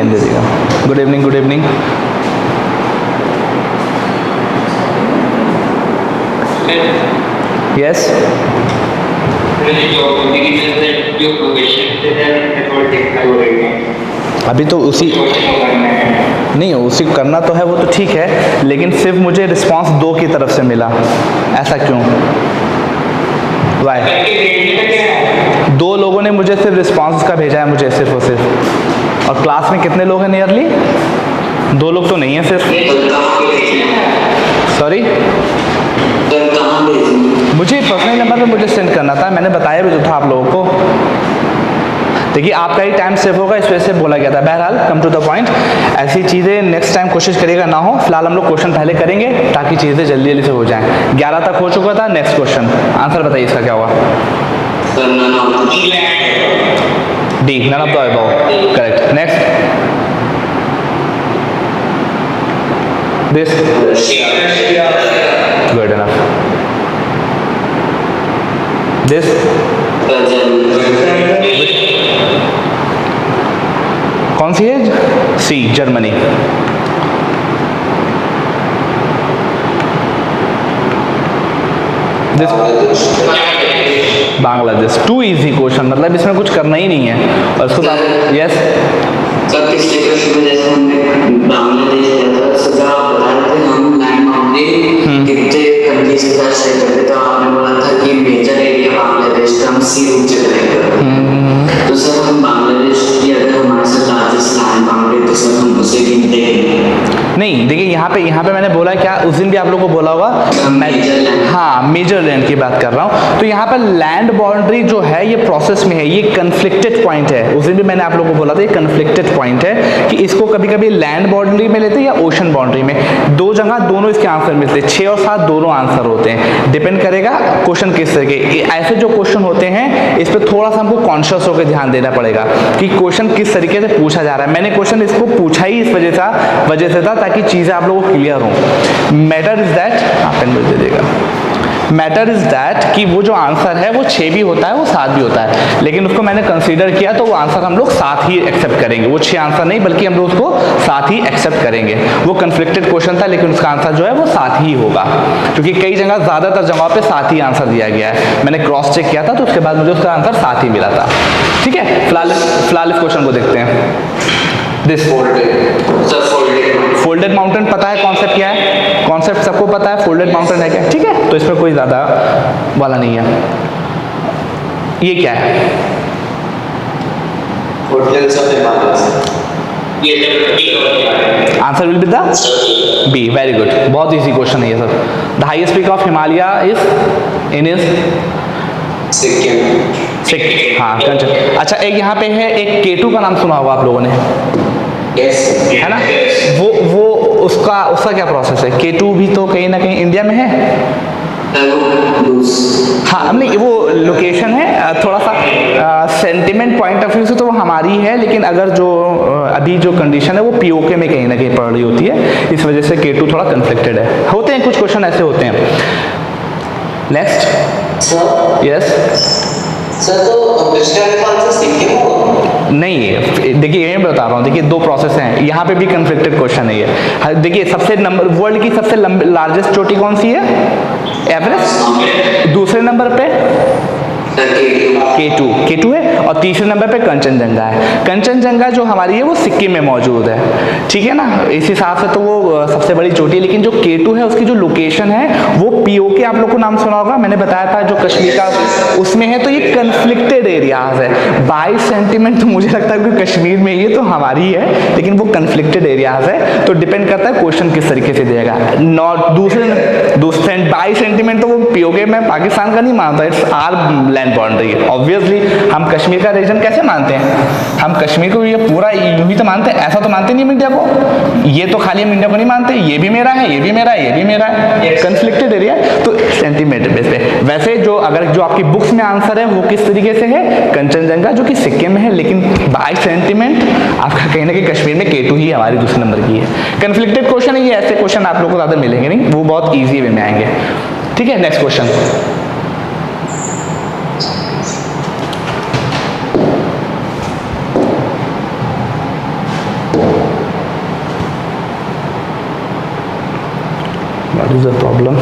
Pen दे देगा। Good evening, good evening. Yes, अभी तो उसी नहीं, उसी करना तो है, वो तो ठीक है, लेकिन सिर्फ मुझे रिस्पांस 2 की तरफ से मिला, ऐसा क्यों? वाई? 2 लोगों ने मुझे सिर्फ रिस्पांस का भेजा है, मुझे सिर्फ और सिर्फ। और क्लास में कितने लोग हैं नियरली? 2 लोग तो नहीं है सिर्फ। सॉरी, मुझे पर्सनल नंबर पे मुझे सेंड करना था, मैंने बताया भी तो था आप लोगों को। देखिए आपका ही टाइम सेव होगा, इस वजह से बोला गया था। बहरहाल कम टू द पॉइंट, ऐसी चीज़ें नेक्स्ट टाइम कोशिश करिएगा ना हो। फिलहाल हम लोग क्वेश्चन पहले करेंगे ताकि चीज़ें जल्दी जल्दी से हो जाएं। 11 तक हो चुका था। नेक्स्ट क्वेश्चन, आंसर बताइए इसका क्या हुआ? D, none of the above, correct. Next, this, good enough. This, कौन सी है? C, Germany. This, Bangladesh. Too easy question, मतलब इसमें कुछ करना ही नहीं है। और उसको बाद यस सर, पिछले क्वेश्चन में जैसे हमने बांग्लादेश लिया था, सर आप बता रहे थे हम लाइन बाउंड्री कितने कंट्रीज के साथ शेयर करते, तो आपने बोला था कि मेजर एरिया बांग्लादेश का हम सी रूट से करेंगे। तो सर हम बांग्लादेश की अगर हमारे साथ लार्जेस्ट लैंड बाउंड्री, तो सर हम उसे गिनते हैं? नहीं, देखिए यहाँ पे मैंने बोला क्या, उस दिन भी आप लोगों को बोला होगा, हाँ मेजर लैंड की बात कर रहा हूँ। तो यहाँ पर लैंड बाउंड्री जो है ये प्रोसेस में है, ये कन्फ्लिक्टेड पॉइंट है। उस दिन भी मैंने आप लोगों को बोला था ये कन्फ्लिक्टेड पॉइंट है कि इसको कभी कभी लैंड बाउंड्री में लेते हैं या ओशन बाउंड्री में। 2 जगह दोनों इसके आंसर मिलते हैं, 6 और 7 दोनों आंसर होते हैं। डिपेंड करेगा क्वेश्चन किस तरह के। ऐसे जो क्वेश्चन होते हैं इस पर थोड़ा सा हमको कॉन्शियस होकर ध्यान देना पड़ेगा कि क्वेश्चन किस तरीके से पूछा जा रहा है। मैंने क्वेश्चन इसको पूछा ही इस वजह से था ताकि चीज़ें आप लोगों को क्लियर हो। मैटर इज दैट, आप पेन मुझे दे देगा। मैटर इज दैट कि वो जो आंसर है वो 6 भी होता है, वो 7 भी होता है, लेकिन उसको मैंने कंसीडर किया तो वो आंसर हम लोग 7 ही एक्सेप्ट करेंगे। वो 6 आंसर नहीं, बल्कि हम लोग उसको 7 ही एक्सेप्ट करेंगे। वो कन्फ्लिक्टेड क्वेश्चन था, लेकिन उसका आंसर जो है वो 7 ही होगा, क्योंकि कई जगह ज़्यादातर जगह पे 7 ही आंसर दिया गया है। मैंने क्रॉस चेक किया था तो उसके बाद मुझे उसका आंसर 7 ही मिला था। ठीक है, फिलहाल इस क्वेश्चन को देखते हैं। दिस फोल्डेड माउंटेन पता है कॉन्सेप्ट क्या है? कॉन्सेप्ट सबको पता है, फोल्डेड माउंटेन है क्या? ठीक है, तो इसमें कोई ज़्यादा वाला नहीं है। ये क्या है? Answer will be the B. Very good, बहुत इजी क्वेश्चन है ये sir. The highest peak of Himalaya is Sikkim. हाँ, कंचन। अच्छा, एक यहाँ पे है, एक K2 का नाम सुना होगा आप लोगों ने, है ना? वो उसका क्या प्रोसेस है? K2 भी तो कहीं ना कहीं इंडिया में है। हाँ, नहीं वो लोकेशन है, थोड़ा सा सेंटिमेंट पॉइंट ऑफ व्यू से तो वो हमारी है, लेकिन अगर जो अभी जो कंडीशन है वो POK में कहीं ना कहीं पड़ रही होती है, इस वजह से K2 थोड़ा कन्फ्लिक्टेड है। होते हैं कुछ क्वेश्चन ऐसे होते हैं। नेक्स्ट सर, यस सर तो पिछले आंसर सिक्किम होगा? नहीं, देखिए ये मैं बता रहा हूँ। देखिए 2 प्रोसेस हैं, यहाँ पे भी कन्फ्लिक्टेड क्वेश्चन है ये। देखिए सबसे वर्ल्ड की सबसे लार्जेस्ट चोटी कौन सी है? एवरेस्ट। दूसरे नंबर पे K2 है, और तीसरे नंबर पे कंचनजंगा है। कंचनजंगा जो हमारी है वो सिक्किम में मौजूद है, ठीक है ना? इस हिसाब से तो वो सबसे बड़ी चोटी है, लेकिन जो K2 है उसकी जो लोकेशन है वो POK, आप लोग को नाम सुना होगा, मैंने बताया था, जो कश्मीर का उसमें है। तो ये कन्फ्लिक्टेड एरियाज है। 22 सेंटीमेंट तो मुझे लगता है कि कश्मीर में ये तो हमारी है, लेकिन वो कन्फ्लिक्टेड एरियाज है। तो डिपेंड करता है क्वेश्चन किस तरीके से देगा। दूसरे 22 सेंटीमेंट तो वो POK में पाकिस्तान का नहीं मानता, it's our land boundary. Obviously हम कश्मीर का रीजन कैसे मानते हैं? हम कश्मीर को ये पूरा यूं ही तो मानते हैं, ऐसा तो मानते नहीं इंडिया को। ये तो खाली हम इंडिया को नहीं मानते, ये भी मेरा है, ये भी मेरा है, ये भी मेरा है। कन्फ्लिक्टेड एरिया, तो सेंटीमीटर बेस पे। वैसे जो जो आपकी बुक्स में आंसर है वो किस तरीके से है? कंचनजंगा, जो कि सिक्किम में है, लेकिन 22 सेंटीमेंट आपका कहीं ना कहीं कश्मीर में K2 ही हमारी दूसरे नंबर की है। कन्फ्लिक्टेड क्वेश्चन है ये, ऐसे क्वेश्चन आप लोगों को ज़्यादा मिलेंगे नहीं, वो बहुत ईजी वे में आएंगे। ठीक है, next question. What is the problem?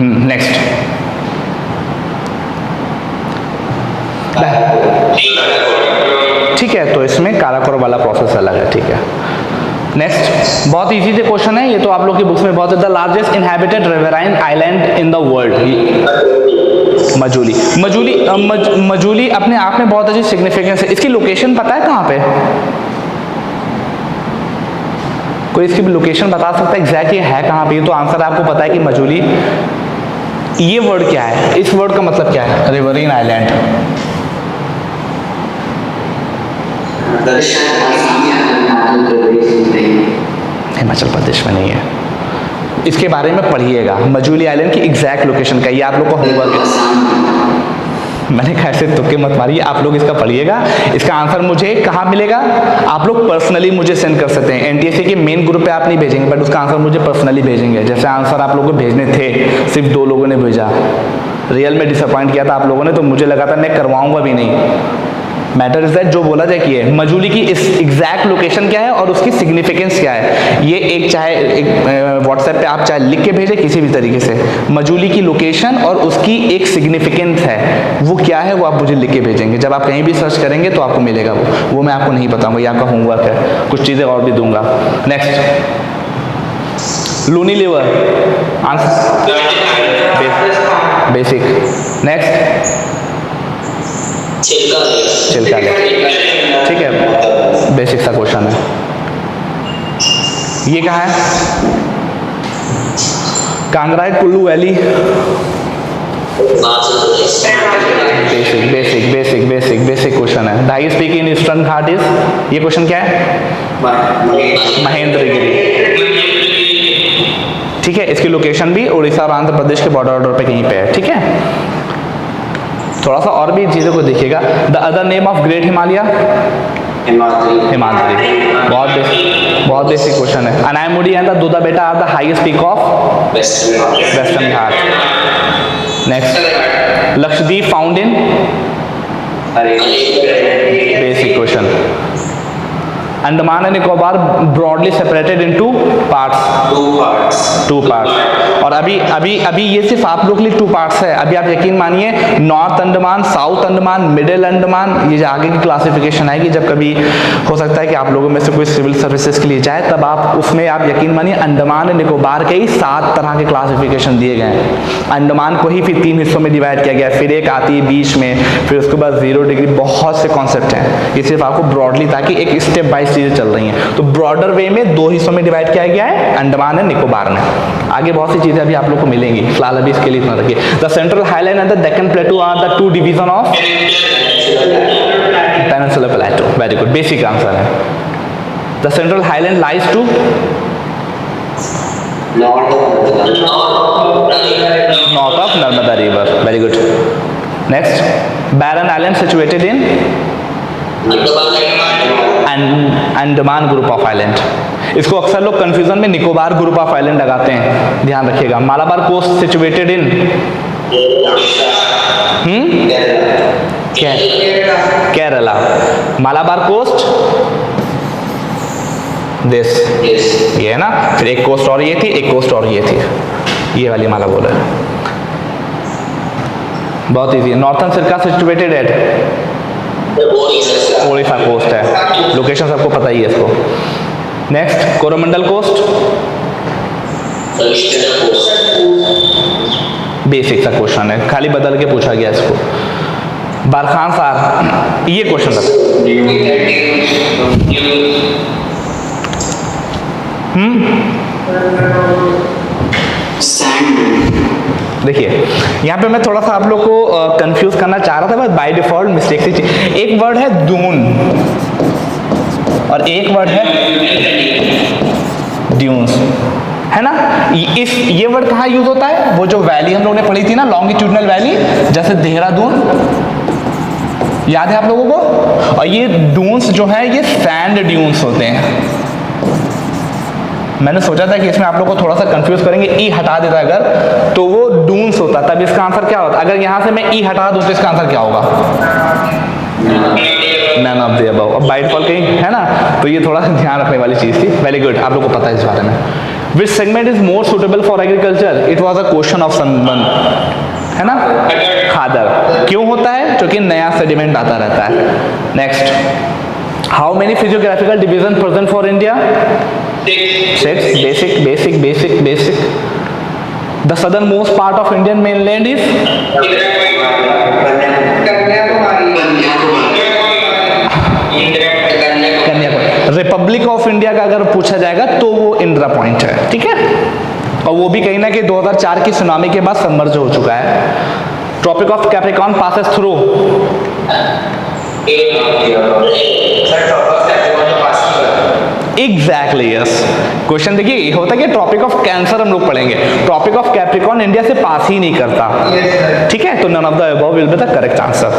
Next ठीक है, तो इसमें काराकोरम वाला प्रोसेस अलग है, ठीक है। नेक्स्ट बहुत इजी से क्वेश्चन है ये, तो आप लोग की बुक्स में बहुत the largest inhabited riverine island in the world, Majuli. Majuli अपने आप में बहुत अच्छी सिग्निफिकेंस है। इसकी लोकेशन पता है कहाँ पे? कोई इसकी लोकेशन बता सकता है एग्जैक्ट ये है कहाँ पे? तो आंसर आपको पता है कि मजूली। ये वर्ड क्या है? इस वर्ड का मतलब क्या है? रिवरीन आइलैंड। हिमाचल प्रदेश में नहीं है, इसके बारे में पढ़िएगा। मजूली आइलैंड की एग्जैक्ट लोकेशन का ये आप लोग को होमवर्क है। मैंने कहा ऐसे तुक्के मत मारिए, आप लोग इसका पढ़िएगा। इसका आंसर मुझे कहाँ मिलेगा? आप लोग पर्सनली मुझे सेंड कर सकते हैं। एनटीएससी के मेन ग्रुप पे आप नहीं भेजेंगे, बट उसका आंसर मुझे पर्सनली भेजेंगे। जैसे आंसर आप लोगों को भेजने थे, सिर्फ 2 लोगों ने भेजा। रियल में डिसअपॉइंट किया था आप लोगों ने, तो मुझे लगा था मैं करवाऊंगा भी नहीं। मैटर इज दैट जो बोला जाए कि है। मजूली की इस एग्जैक्ट लोकेशन क्या है और उसकी सिग्निफिकेंस क्या है, ये एक चाहे एक व्हाट्सएप पे आप चाहे लिख के भेजें किसी भी तरीके से, मजूली की लोकेशन और उसकी एक सिग्निफिकेंस है, वो क्या है वो आप मुझे लिख के भेजेंगे। जब आप कहीं भी सर्च करेंगे तो आपको मिलेगा वो मैं आपको नहीं बताऊंगा, ये आपका होमवर्क है। कुछ चीज़ें और भी दूंगा। Next, Luni river, answer basic. Next, Chilka lake, ठीक है, बेसिक सा क्वेश्चन है। ये कहाँ है? Kangra Kullu valley. Basic question है। The highest peak in eastern Ghat is, ये क्वेश्चन क्या है? महेंद्रगिरी, ठीक है। इसकी लोकेशन भी उड़ीसा और आंध्र प्रदेश के बॉर्डर पे कहीं पे है, ठीक है। थोड़ा सा और भी चीज़ों को देखिएगा। The other name of great Himalaya, Himadri. बहुत बेसिक क्वेश्चन है। Anamudi and the Doddabetta are the highest peak of western Ghat. Next, Lakshadweep found in, basic question. Andaman and Nicobar broadly separated into parts, 2 parts. और अभी ये सिर्फ आप लोग के लिए 2 पार्ट्स है। अभी आप यकीन मानिए north Andaman, south Andaman, middle Andaman, ये जो आगे की क्लासिफिकेशन आएगी, जब कभी हो सकता है कि आप लोगों में से कोई सिविल सर्विसेज के लिए जाए, तब आप उसमें आप यकीन मानिए अंडमान एंड निकोबार के ही 7 तरह के क्लासिफिकेशन दिए गए हैं। अंडमान को ही फिर 3 हिस्सों में डिवाइड किया गया, फिर एक आती है बीच में, फिर उसके बाद 0 डिग्री, बहुत से कॉन्सेप्ट हैं। ये सिर्फ आपको ब्रॉडली, ताकि एक स्टेप बाय चीजें चल रही हैं। तो ब्रॉडर वे में 2 हिस्सों में डिवाइड किया गया है, अंडमान एंड निकोबार में। आगे बहुत सी चीजें अभी आप लोग को मिलेंगी, फिलहाल अभी इसके लिए इतना रखिए। The central highland and the Deccan plateau are the 2 division of peninsular plateau. Very good, basic answer है। The central highland lies to north of Narmada river. Very good. Next, Barren island situated in Andaman group of island. इसको अक्सर लोग confusion में Nicobar group of island लगाते हैं, ध्यान रखिएगा। Malabar coast situated in Kerala. Malabar coast this, ये है ना। फिर एक कोस्ट और ये थी, एक कोस्ट और ये थी, ये वाली माला बोला है। बहुत इजी। नॉर्थन सिरका सिचुएटेड एट ओडिशा कोस्ट है, लोकेशन सबको पता ही है इसको। नेक्स्ट, कोरोमंडल कोस्ट, बेसिक सा क्वेश्चन है, खाली बदल के पूछा गया इसको। बरखान सार, ये क्वेश्चन था। देखिए यहाँ पे मैं थोड़ा सा आप लोग को कंफ्यूज करना चाह रहा था, बस बाय डिफॉल्ट मिस्टेक से। एक वर्ड है दून और एक वर्ड है ड्यून्स, है ना। ये वर्ड कहाँ यूज होता है, वो जो वैली हम लोगों ने पढ़ी थी ना, लॉन्गिट्यूडनल वैली, जैसे देहरादून, याद है आप लोगों को। और ये ड्यून्स जो है ये सैंड ड्यून्स होते हैं। मैंने सोचा था कि इसमें आप लोग को थोड़ा सा कंफ्यूज करेंगे, ई हटा देता अगर तो वो डून्स होता, तब इसका आंसर क्या होता। अगर यहाँ से मैं ई हटा दूँ तो इसका आंसर क्या होगा, नन ऑफ द अबव। अब बाइट फॉल कहीं है ना, तो ये थोड़ा ध्यान रखने वाली चीज थी। वेरी गुड, आप लोग को पता है इस बारे में। विच segment is more suitable for agriculture, it was a question of someone, है ना। खादर क्यों होता है, क्योंकि नया सेडिमेंट आता रहता है। Next, how many physiographical division present for India, 6। Basic. The southernmost part of Indian mainland is Kanyakumari. Republic of India का अगर पूछा जाएगा तो वो इंदिरा पॉइंट है, ठीक है। और वो भी कहीं ना कहीं 2004 की सुनामी के बाद सबमर्ज हो चुका है। Tropic of Capricorn passes through, exactly yes. Question देखिए होता है कि ट्रॉपिक ऑफ कैंसर हम लोग पढ़ेंगे, ट्रॉपिक ऑफ कैप्रिकॉर्न इंडिया से पास ही नहीं करता, ठीक है। तो none of the above will be the correct answer,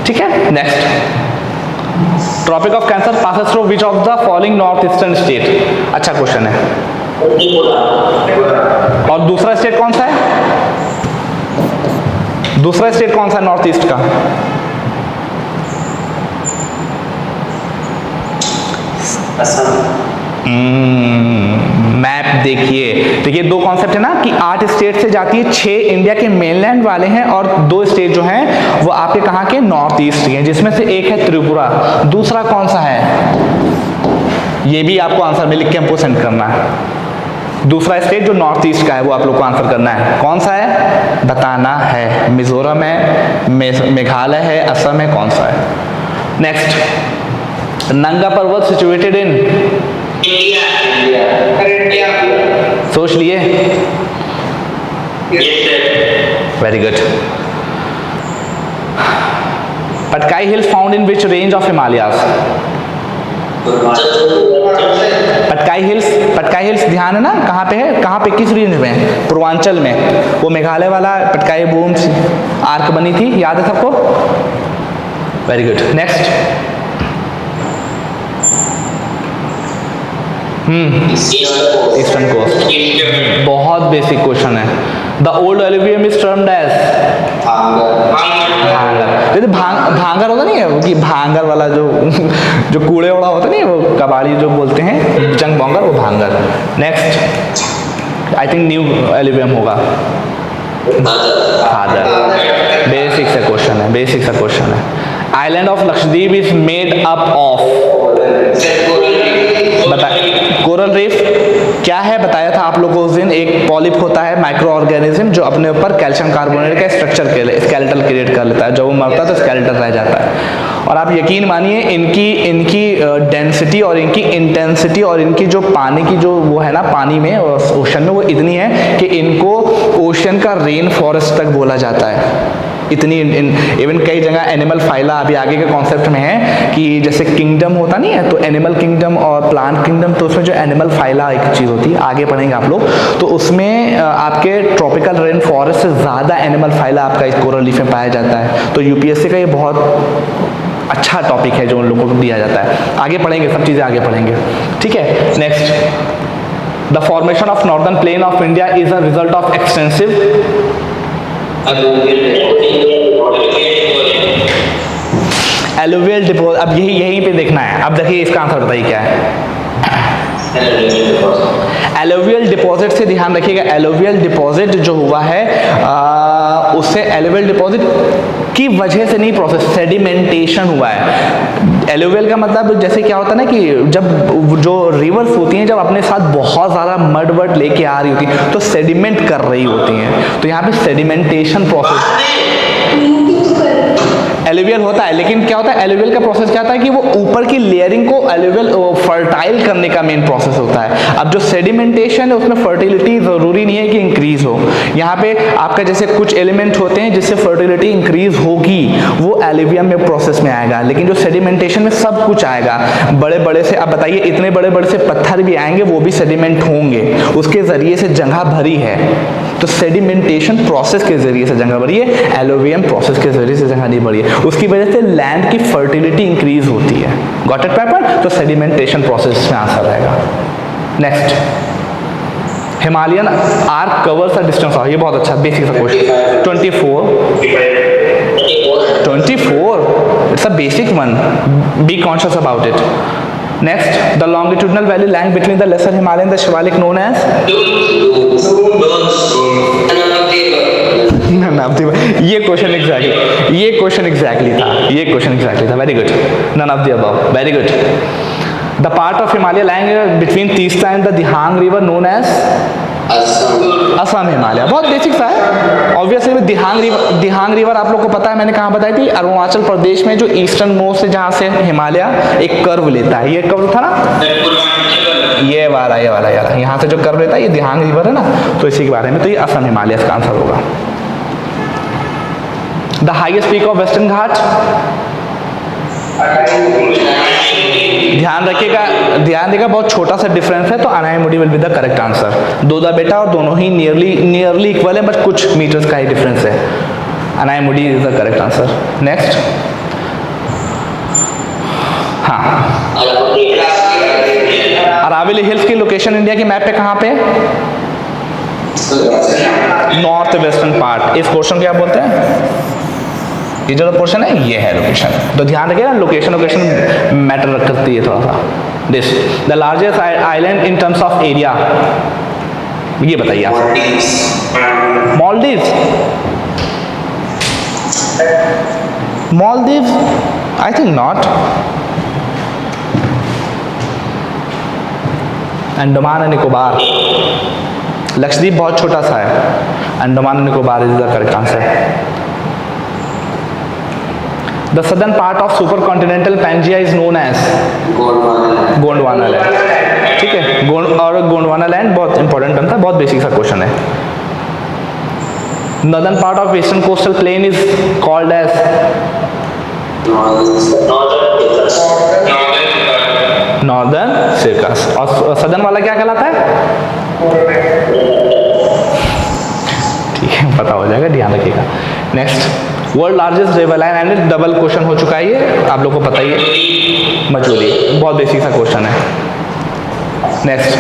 ठीक है। Next, tropic of cancer passes through which of the following north eastern state, अच्छा क्वेश्चन है। और दूसरा स्टेट कौन सा है, दूसरा स्टेट कौन सा है नॉर्थ ईस्ट का, मैप देखिए दो कॉन्सेप्ट है ना कि 8 स्टेट से जाती है, 6 इंडिया के मेनलैंड वाले हैं और 2 स्टेट जो हैं वो आपके कहाँ के, नॉर्थ ईस्ट के हैं, जिसमें से एक है त्रिपुरा। दूसरा कौन सा है, ये भी आपको आंसर में लिख के हमको सेंड करना है। दूसरा स्टेट जो नॉर्थ ईस्ट का है वो आप लोग को आंसर करना है, कौन सा है बताना है। मिजोरम है, मेघालय है, असम है, कौन सा है। नेक्स्ट, नंगा पर्वत सिचुएटेड इन इंडिया, सोच लिए, very good. Patkai hills found in which range of Himalayas, Patkai hills ध्यान है ना, कहाँ पे है, कहाँ पे, किस रेंज में, पूर्वांचल में। वो मेघालय वाला पटकाई बूम आर्क बनी थी, याद है सबको, very good. Next, eastern coast, बहुत बेसिक क्वेश्चन है। The old alluvium is termed as bhangar. जैसे भांगर होता नहीं है कि भांगर वाला जो कूड़े वाला होता नहीं है, वो कबाड़ी जो बोलते हैं, जंग बॉन्गर, वो भांगर। Next, I think new alluvium होगा, खादर। बेसिक सा क्वेश्चन है, बेसिक सा क्वेश्चन है। Island of Lakshadweep is made up of, coral reef क्या है बताया था आप लोगों को उस दिन। एक पॉलिप होता है माइक्रो ऑर्गेनिज्म जो अपने ऊपर कैल्शियम कार्बोनेट का स्ट्रक्चर स्केलेटल क्रिएट कर लेता है, जब वो मरता है तो स्केलेटल रह जाता है। और आप यकीन मानिए इनकी डेंसिटी और इनकी इंटेंसिटी और इनकी जो पानी की जो वो है ना, पानी में ओशन में, वो इतनी है कि इनको ओशन का रेन फॉरेस्ट तक बोला जाता है। इतनी इवन कई जगह एनिमल फाइला अभी आगे के कॉन्सेप्ट में है कि जैसे किंगडम होता नहीं है, तो एनिमल किंगडम और प्लांट किंगडम, तो उसमें जो एनिमल फाइला एक चीज़ होती है, आगे पढ़ेंगे आप लोग, तो उसमें आपके ट्रॉपिकल रेन फॉरेस्ट से ज़्यादा एनिमल फाइला आपका इस कोरल रीफ में पाया जाता है। तो यूपीएससी का ये बहुत अच्छा टॉपिक है जो उन लोगों को दिया जाता है। आगे पढ़ेंगे, सब चीज़ें आगे पढ़ेंगे, ठीक है। Next, the formation of northern plain of India is a result of extensive alluvial deposit. अब यहीं पे देखना है। अब देखिए इसका आंसर बताइए क्या है। एलुवियल डिपॉजिट से ध्यान रखिएगा, एलुवियल डिपॉजिट जो हुआ है उससे एलुवियल डिपॉजिट की वजह से नहीं, प्रोसेस सेडिमेंटेशन हुआ है। एलुवियल का मतलब जैसे क्या होता है ना कि जब जो रिवर्स होती हैं, जब अपने साथ बहुत ज़्यादा मड वर्ड लेके आ रही होती हैं तो सेडिमेंट कर रही होती हैं, तो यहाँ पे सेडिमेंटेशन प्रोसेस। एलुवियल होता है, लेकिन क्या होता है एलुवियल का प्रोसेस क्या होता है कि वो ऊपर की लेयरिंग को एलुवियल फर्टाइल करने का मेन प्रोसेस होता है। अब जो सेडिमेंटेशन है उसमें फर्टिलिटी ज़रूरी नहीं है कि इंक्रीज हो। यहाँ पे आपका जैसे कुछ एलिमेंट होते हैं जिससे फर्टिलिटी इंक्रीज होगी, वो एलुवियम में प्रोसेस में आएगा, लेकिन जो सेडिमेंटेशन में सब कुछ आएगा। बड़े बड़े से, अब बताइए इतने बड़े बड़े से पत्थर भी आएंगे, वो भी सेडिमेंट होंगे, उसके ज़रिए से जगह भरी है। तो सेडिमेंटेशन प्रोसेस के जरिए से जगह बढ़ी है, एलुवियम प्रोसेस के जरिए से जगह नहीं बढ़ी है। उसकी वजह से लैंड की फर्टिलिटी इंक्रीज होती है। Got it paper? तो सेडिमेंटेशन प्रोसेस में आंसर रहेगा। Next, Himalayan arc covers a distance of, ये बहुत अच्छा बेसिक सा question. 24 it's a basic one, be conscious about it. Next, the longitudinal valley lying between the lesser Himalayan and the Shivalik known as ये question exactly था। Very good, none of the above, very good. The part of Himalaya lying between Teesta and the Dihang river known as Assam Himalaya. बहुत basic सा है obviously. दिहांग river आप लोग को पता है, मैंने कहाँ बताई थी, अरुणाचल प्रदेश में जो ईस्टर्न मोस्ट है जहाँ से हिमालय एक कर्व लेता है, ये कर्व था ना, ये वाला यहाँ से जो कर्व लेता है ये दिहांग रिवर है ना, तो इसी के बारे में, तो ये असम हिमालय इसका आंसर होगा। The highest peak of western Ghat, ध्यान रखिएगा बहुत छोटा सा डिफरेंस है, तो Anamudi will be the correct answer. Doddabetta और दोनों ही नियरली इक्वल है, बट कुछ मीटर्स का ही डिफरेंस है। Anamudi is the correct answer. Next, हाँ, अरावली हिल्स की लोकेशन इंडिया के मैप पे कहाँ पे? North western part. इस पोर्शन क्या बोलते हैं? ये जो पोर्शन है ये है लोकेशन। तो ध्यान रखिएगा, लोकेशन मैटर करती है थोड़ा सा। This the largest island in terms of area, ये बताइए आप। Maldives I think not. Andaman and Nicobar, Lakshadweep बहुत छोटा सा है, Andaman and Nicobar is the correct answer. The southern part of supercontinental Pangaea is known as Gondwana land. ठीक है, गोंडवाना लैंड बहुत इंपॉर्टेंट टर्म था, बहुत बेसिक सा क्वेश्चन है। Northern part of western coastal plain is called as northern circus. और southern वाला क्या कहलाता है? ठीक है, पता हो जाएगा, ध्यान रखिएगा। Next, world largest river line, and double question हो चुका है ये, आप लोग को पता ही है, मजूली, बहुत बेसिक सा क्वेश्चन है। Next,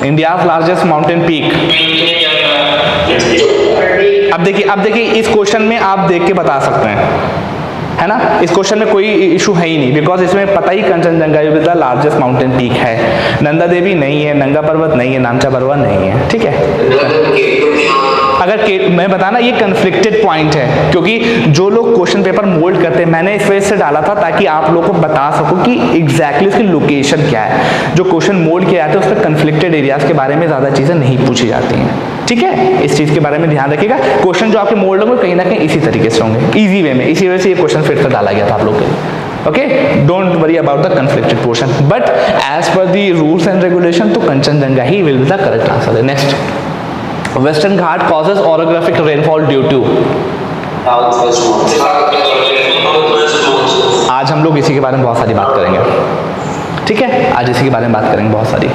India's largest mountain peak. अब देखिए इस क्वेश्चन में आप देख के बता सकते हैं, है ना, इस क्वेश्चन में कोई इशू है ही नहीं, बिकॉज इसमें पता ही Kanchenjunga is the largest mountain peak है। नंदा देवी नहीं है, नंगा पर्वत नहीं है, नामचा पर्वत नहीं है। ठीक है, अगर मैं बताना ये कन्फ्लिक्टेड पॉइंट है, क्योंकि जो लोग क्वेश्चन पेपर मोल्ड करते हैं, मैंने इस वजह से डाला था ताकि आप लोगों को बता सकूं कि एग्जैक्टली उसकी लोकेशन क्या है। जो क्वेश्चन मोल्ड किया जाता है उसमें कन्फ्लिक्टेड एरियाज के बारे में ज़्यादा चीज़ें नहीं पूछी जाती हैं। ठीक है, इस चीज़ के बारे में ध्यान रखिएगा। क्वेश्चन जो आपके मोल्ड होंगे कहीं ना कहीं इसी तरीके से होंगे, ईजी वे में, इसी वजह से ये क्वेश्चन फिर से डाला गया था आप लोग के लिए। Okay, don't worry about the conflicted portion, but as per the rules and regulation तो कंचनजंगा ही will be the correct answer. Next, western Ghat causes orographic rainfall due to, आज हम लोग इसी के बारे में बहुत सारी बात करेंगे। ठीक है, आज इसी के बारे में बात करेंगे बहुत सारी।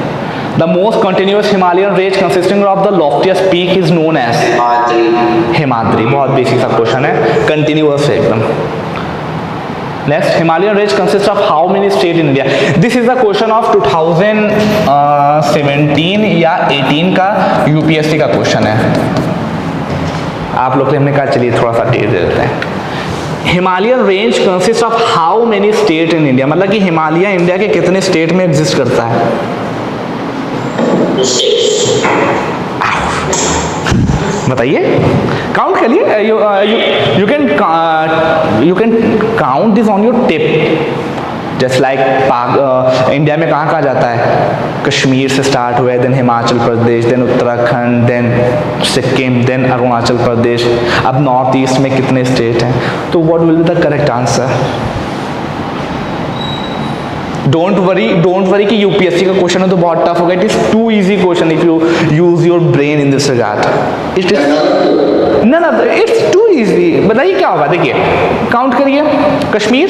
The most continuous Himalayan range consisting of the loftiest peak is known as Himadri. बहुत बेसिक सा क्वेश्चन है, कंटिन्यूअस है एकदम। Next, Himalayan range consists of how many states in India? This is the question of 2017 या 18 का UPSC का question है। आप लोग हमने कहा चलिए थोड़ा सा टेस्ट दे देते हैं। Himalayan range consist of how many state in India, मतलब कि हिमालय इंडिया के कितने स्टेट में एग्जिस्ट करता है? बताइए, काउंट करिए। You can count this on your tip. Just like India में कहाँ कहाँ जाता है, कश्मीर से स्टार्ट हुआ है, then Himachal Pradesh, then Uttarakhand, then Sikkim, then Arunachal Pradesh, अब नॉर्थ ईस्ट में कितने स्टेट हैं। तो what will be the correct answer? Don't worry कि यूपीएससी का क्वेश्चन है तो बहुत टफ होगा। It is too easy question if you use your brain in this regard. It is ना इट्स टू इजी। बताइए क्या होगा, देखिए काउंट करिए, कश्मीर,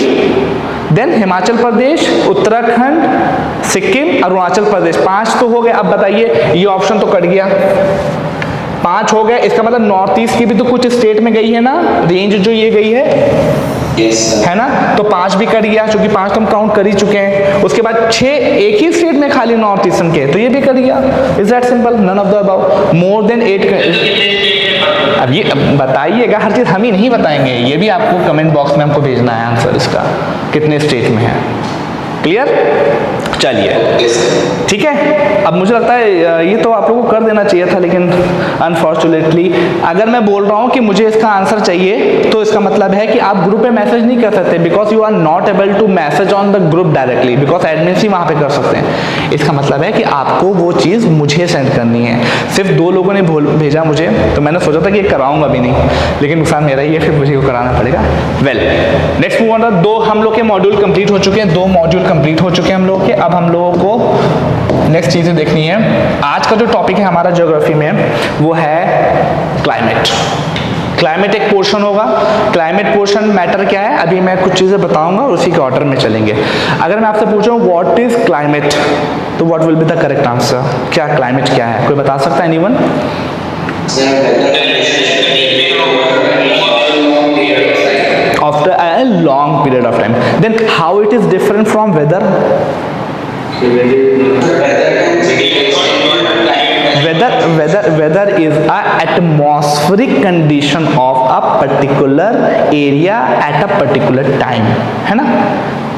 देन हिमाचल प्रदेश, उत्तराखंड, सिक्किम, अरुणाचल प्रदेश, 5 तो हो गए। अब बताइए ये ऑप्शन तो कट गया, 5 हो गए, इसका मतलब नॉर्थ ईस्ट की भी तो कुछ स्टेट में गई है ना रेंज, जो ये गई है ना, तो 5 भी कट गया, क्योंकि 5 तो हम काउंट कर ही चुके हैं। उसके बाद 6 एक ही स्टेट में खाली नॉर्थ ईस्टर्न के, तो ये भी कट गया। Is that simple? None of the above. More than 8। अब ये बताइएगा, हर चीज हम ही नहीं बताएंगे, ये भी आपको कमेंट बॉक्स में हमको भेजना है आंसर इसका, कितने स्टेट में है। क्लियर? चलिए ठीक है। अब मुझे लगता है ये तो आप लोगों को कर देना चाहिए था, लेकिन अनफॉर्चुनेटली अगर मैं बोल रहा हूँ कि मुझे इसका आंसर चाहिए, तो इसका मतलब है कि आप ग्रुप पे मैसेज नहीं कर सकते, because you are not able to message on the group directly, because admins ही वहाँ पे कर सकते हैं। इसका मतलब है कि आपको वो चीज़ मुझे सेंड करनी है। सिर्फ 2 लोगों ने भेजा मुझे, तो मैंने सोचा था कि ये कराऊंगा भी नहीं, लेकिन नुकसान मेरा ही है, फिर मुझे को कराना पड़ेगा। Well, let's move on. 2 हम लोग के मॉड्यूल कंप्लीट हो चुके हैं, 2 मॉड्यूल कंप्लीट हो चुके हैं हम लोग के। अब हम लोगों को नेक्स्ट चीज़ें देखनी है। आज का जो टॉपिक है हमारा ज्योग्राफी में, वो है क्लाइमेट। क्लाइमेट एक पोर्शन होगा। क्लाइमेट पोर्शन मैटर क्या है, अभी मैं कुछ चीज़ें बताऊंगा और उसी के ऑर्डर में चलेंगे। अगर मैं आपसे पूछूं व्हाट इज क्लाइमेट, तो what will be the correct answer? क्या क्लाइमेट क्या है, कोई बता सकता है? Anyone? After a long period of time. Then how it is different from weather? Weather is a atmospheric condition of a particular area at a particular time, है ना।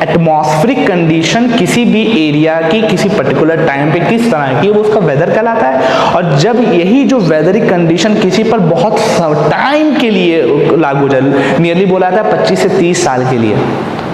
Atmospheric condition किसी भी एरिया की किसी पर्टिकुलर टाइम पे किस तरह की, वो उसका वेदर कहलाता है। और जब यही जो वेदरिक कंडीशन किसी पर बहुत टाइम के लिए लागू हो जाए, नियरली बोला जाता है 25 से 30 साल के लिए,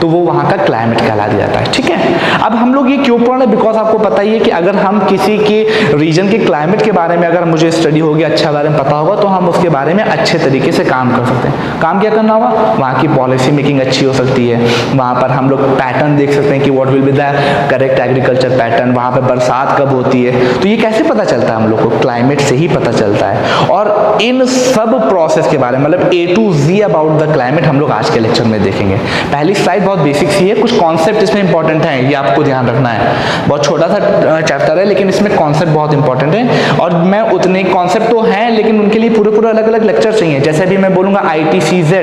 तो वो वहाँ का क्लाइमेट कहला जाता है। ठीक है, अब हम लोग ये क्यों पढ़ रहे हैं, बिकॉज आपको पता ही है कि अगर हम किसी के रीजन के क्लाइमेट के बारे में अगर मुझे स्टडी होगी, अच्छा बारे में पता होगा, तो हम उसके बारे में अच्छे तरीके से काम कर सकते हैं। काम क्या करना होगा, वहाँ की पॉलिसी मेकिंग अच्छी हो सकती है, वहाँ पर हम लोग पैटर्न देख सकते हैं कि what will be the correct agriculture pattern, वहाँ पर बरसात कब होती है, तो ये कैसे पता चलता है हम लोग को, क्लाइमेट से ही पता चलता है। और इन सब प्रोसेस के बारे में, मतलब A to Z about the climate, हम लोग आज के लेक्चर में देखेंगे। पहली स्लाइड बहुत बेसिक सी है, कुछ कॉन्सेप्ट इसमें इंपॉर्टेंट है, ये आपको ध्यान रखना है। बहुत छोटा सा चैप्टर है, लेकिन इसमें कॉन्सेप्ट बहुत इंपॉर्टेंट है। और मैं उतने कॉन्सेप्ट तो हैं, लेकिन उनके लिए पूरे अलग अलग लेक्चर चाहिए। जैसे भी मैं बोलूँगा ITCZ,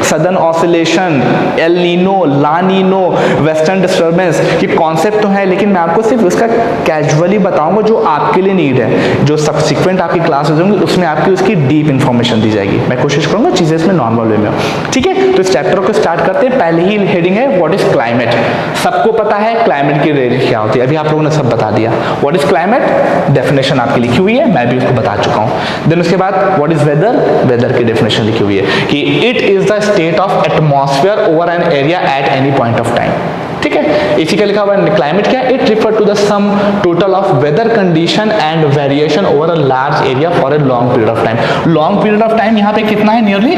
southern oscillation, El Nino, La Nino, western disturbance, ये कॉन्सेप्ट तो है, लेकिन मैं आपको सिर्फ उसका कैजुअली बताऊंगा जो आपके लिए नीड है। जो सब्सिक्वेंट आपकी क्लासेज होंगी उसमें आपकी उसकी डीप इन्फॉर्मेशन दी जाएगी। मैं कोशिश करूंगा चीज़ें इसमें नॉर्मल वे में हो। ठीक है, तो इस चैप्टर को स्टार्ट करते हैं। पहले ही हेडिंग है व्हाट इज क्लाइमेट। सबको पता है क्लाइमेट की रेंज क्या होती है, अभी आप लोगों ने सब बता दिया। व्हाट इज क्लाइमेट, डेफिनेशन आपकी लिखी हुई है, मैं भी उसको बता चुका हूँ। देन उसके बाद व्हाट इज वेदर, वेदर की डेफिनेशन लिखी हुई है कि it is the state of atmosphere over an area at any point of time. ठीक है, इसी का लिखा हुआ है क्लाइमेट क्या है, it refer to the sum total of weather condition and variation over a large area for a long period of time. Long period of time यहाँ पे कितना है, नियरली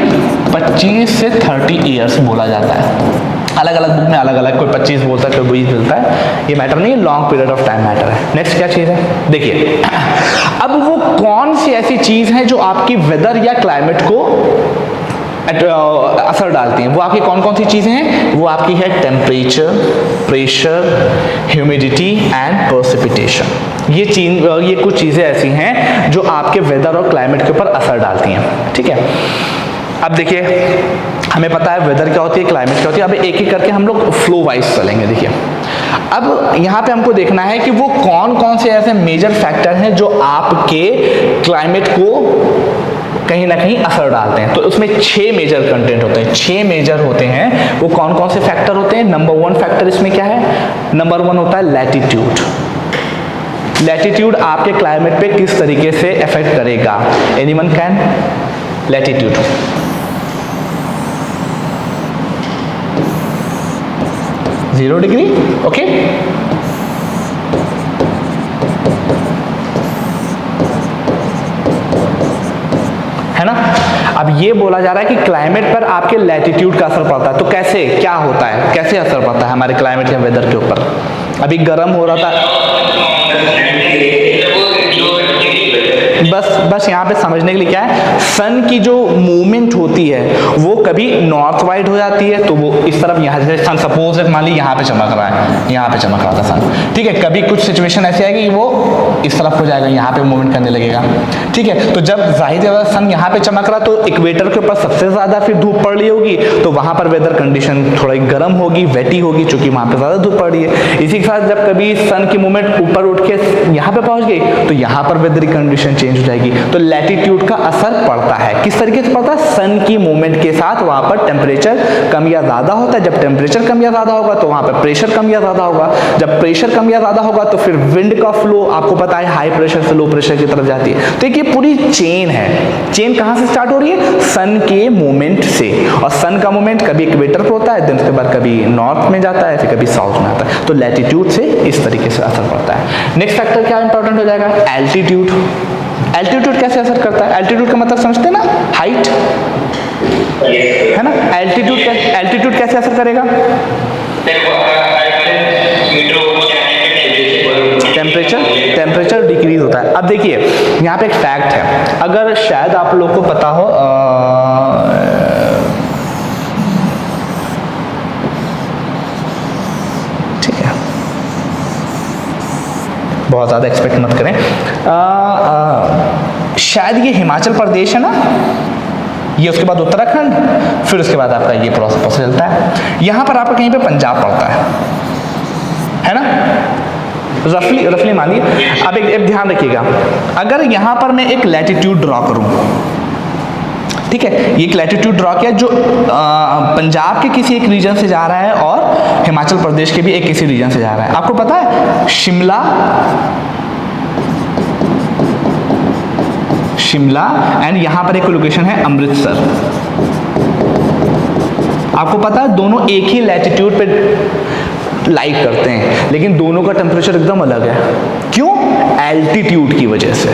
25 से 30 ईयर्स बोला जाता है। अलग अलग बुक में अलग अलग, कोई 25 बोलता है, कोई 20 बोलता है, ये मैटर नहीं है, long period of time matter है। नेक्स्ट क्या चीज़ है, देखिए अब वो कौन सी ऐसी चीज़ है जो आपकी वेदर या क्लाइमेट को असर डालती हैं। वो आपकी कौन कौन सी चीज़ें हैं, वो आपकी है temperature, pressure, humidity and precipitation. ये कुछ चीज़ें ऐसी हैं जो आपके वेदर और क्लाइमेट के ऊपर असर डालती हैं। ठीक है, अब देखिए हमें पता है वेदर क्या होती है, क्लाइमेट क्या होती है। अब एक एक करके हम लोग फ्लो वाइज चलेंगे। देखिए अब यहाँ पे हमको देखना है कि वो कौन कौन से ऐसे मेजर फैक्टर हैं जो आपके क्लाइमेट को कहीं ना कहीं असर डालते हैं। तो उसमें 6 मेजर कंटेंट होते हैं, 6 मेजर होते हैं। वो कौन कौन से फैक्टर होते हैं, नंबर 1 फैक्टर इसमें क्या है, नंबर 1 होता है लैटिट्यूड। लैटिट्यूड आपके क्लाइमेट पे किस तरीके से इफेक्ट करेगा, anyone can, latitude 0 degree, okay. है ना। अब ये बोला जा रहा है कि क्लाइमेट पर आपके लैटिट्यूड का असर पड़ता है। तो कैसे, क्या होता है, कैसे असर पड़ता है हमारे क्लाइमेट या वेदर के ऊपर? अभी गर्म हो रहा था, बस यहाँ पे समझने के लिए क्या है, सन की जो मूवमेंट होती है वो कभी नॉर्थ वाइड हो जाती है, तो वो इस तरफ, यहाँ से सन सपोज मान ली यहाँ पे चमक रहा है, यहाँ पे चमक रहा था सन, ठीक है। कभी कुछ सिचुएशन ऐसी आएगी कि वो इस तरफ हो जाएगा, यहाँ पे मूवमेंट करने लगेगा, ठीक है। तो जब जाहिर है सन यहाँ पे चमक रहा, तो इक्वेटर के ऊपर सबसे ज्यादा फिर धूप पड़ रही होगी, तो वहां पर वेदर कंडीशन थोड़ी गर्म होगी, वेटी होगी, चूंकि वहां पे ज्यादा धूप पड़ रही है। इसी के साथ जब कभी सन की मूवमेंट ऊपर उठ के यहाँ पे पहुंच गई, तो यहाँ पर वेदर कंडीशन चेंज हो जाएगी। तो लैटिट्यूड का असर पड़ता है, किस तरीके से पड़ता है? सन की मूवमेंट के साथ वहां पर टेम्परेचर कम या ज्यादा होता है। जब टेम्परेचर कम या ज्यादा होगा तो वहां पर प्रेशर कम या ज्यादा होगा। जब प्रेशर कम या ज्यादा होगा तो फिर विंड का फ्लो, आपको पता है, हाई प्रेशर से लो प्रेशर की तरफ जाती है। तो ये पूरी चेन है। चेन कहां से स्टार्ट हो रही है? सन के मूवमेंट से। और सन का मूवमेंट कभी इक्वेटर पर होता है, देन उसके बाद कभी नॉर्थ में जाता है, फिर कभी साउथ में आता है। तो लैटिट्यूड से इस तरीके से असर पड़ता है। नेक्स्ट फैक्टर क्या इंपॉर्टेंट हो जाएगा? एल्टीट्यूड। एल्टीट्यूड कैसे असर करता है? एल्टीट्यूड का मतलब समझते हैं ना, हाइट, है ना। एल्टीट्यूड कैसे असर करेगा? टेम्परेचर डिक्रीज होता है। अब देखिए यहाँ पे एक फैक्ट है, अगर शायद आप लोग को पता हो, ठीक है, बहुत ज़्यादा एक्सपेक्ट मत करें। शायद ये हिमाचल प्रदेश है ना, ये उसके बाद उत्तराखंड, फिर उसके बाद आपका ये प्रोसेस चलता है। यहाँ पर आपका कहीं पे पंजाब पड़ता है ना, रफली मानिए। अब एक ध्यान रखिएगा, अगर यहाँ पर मैं एक लैटिट्यूड ड्रॉ करूँ, ठीक है, ये एक लैटिट्यूड ड्रॉ किया जो पंजाब के किसी एक रीजन से जा रहा है और हिमाचल प्रदेश के भी एक किसी रीजन से जा रहा है। आपको पता है शिमला एंड यहाँ पर एक लोकेशन है अमृतसर। आपको पता है दोनों एक ही लैटिट्यूड पे लाइक करते हैं, लेकिन दोनों का टेम्परेचर एकदम अलग है। क्यों? एल्टीट्यूड की वजह से।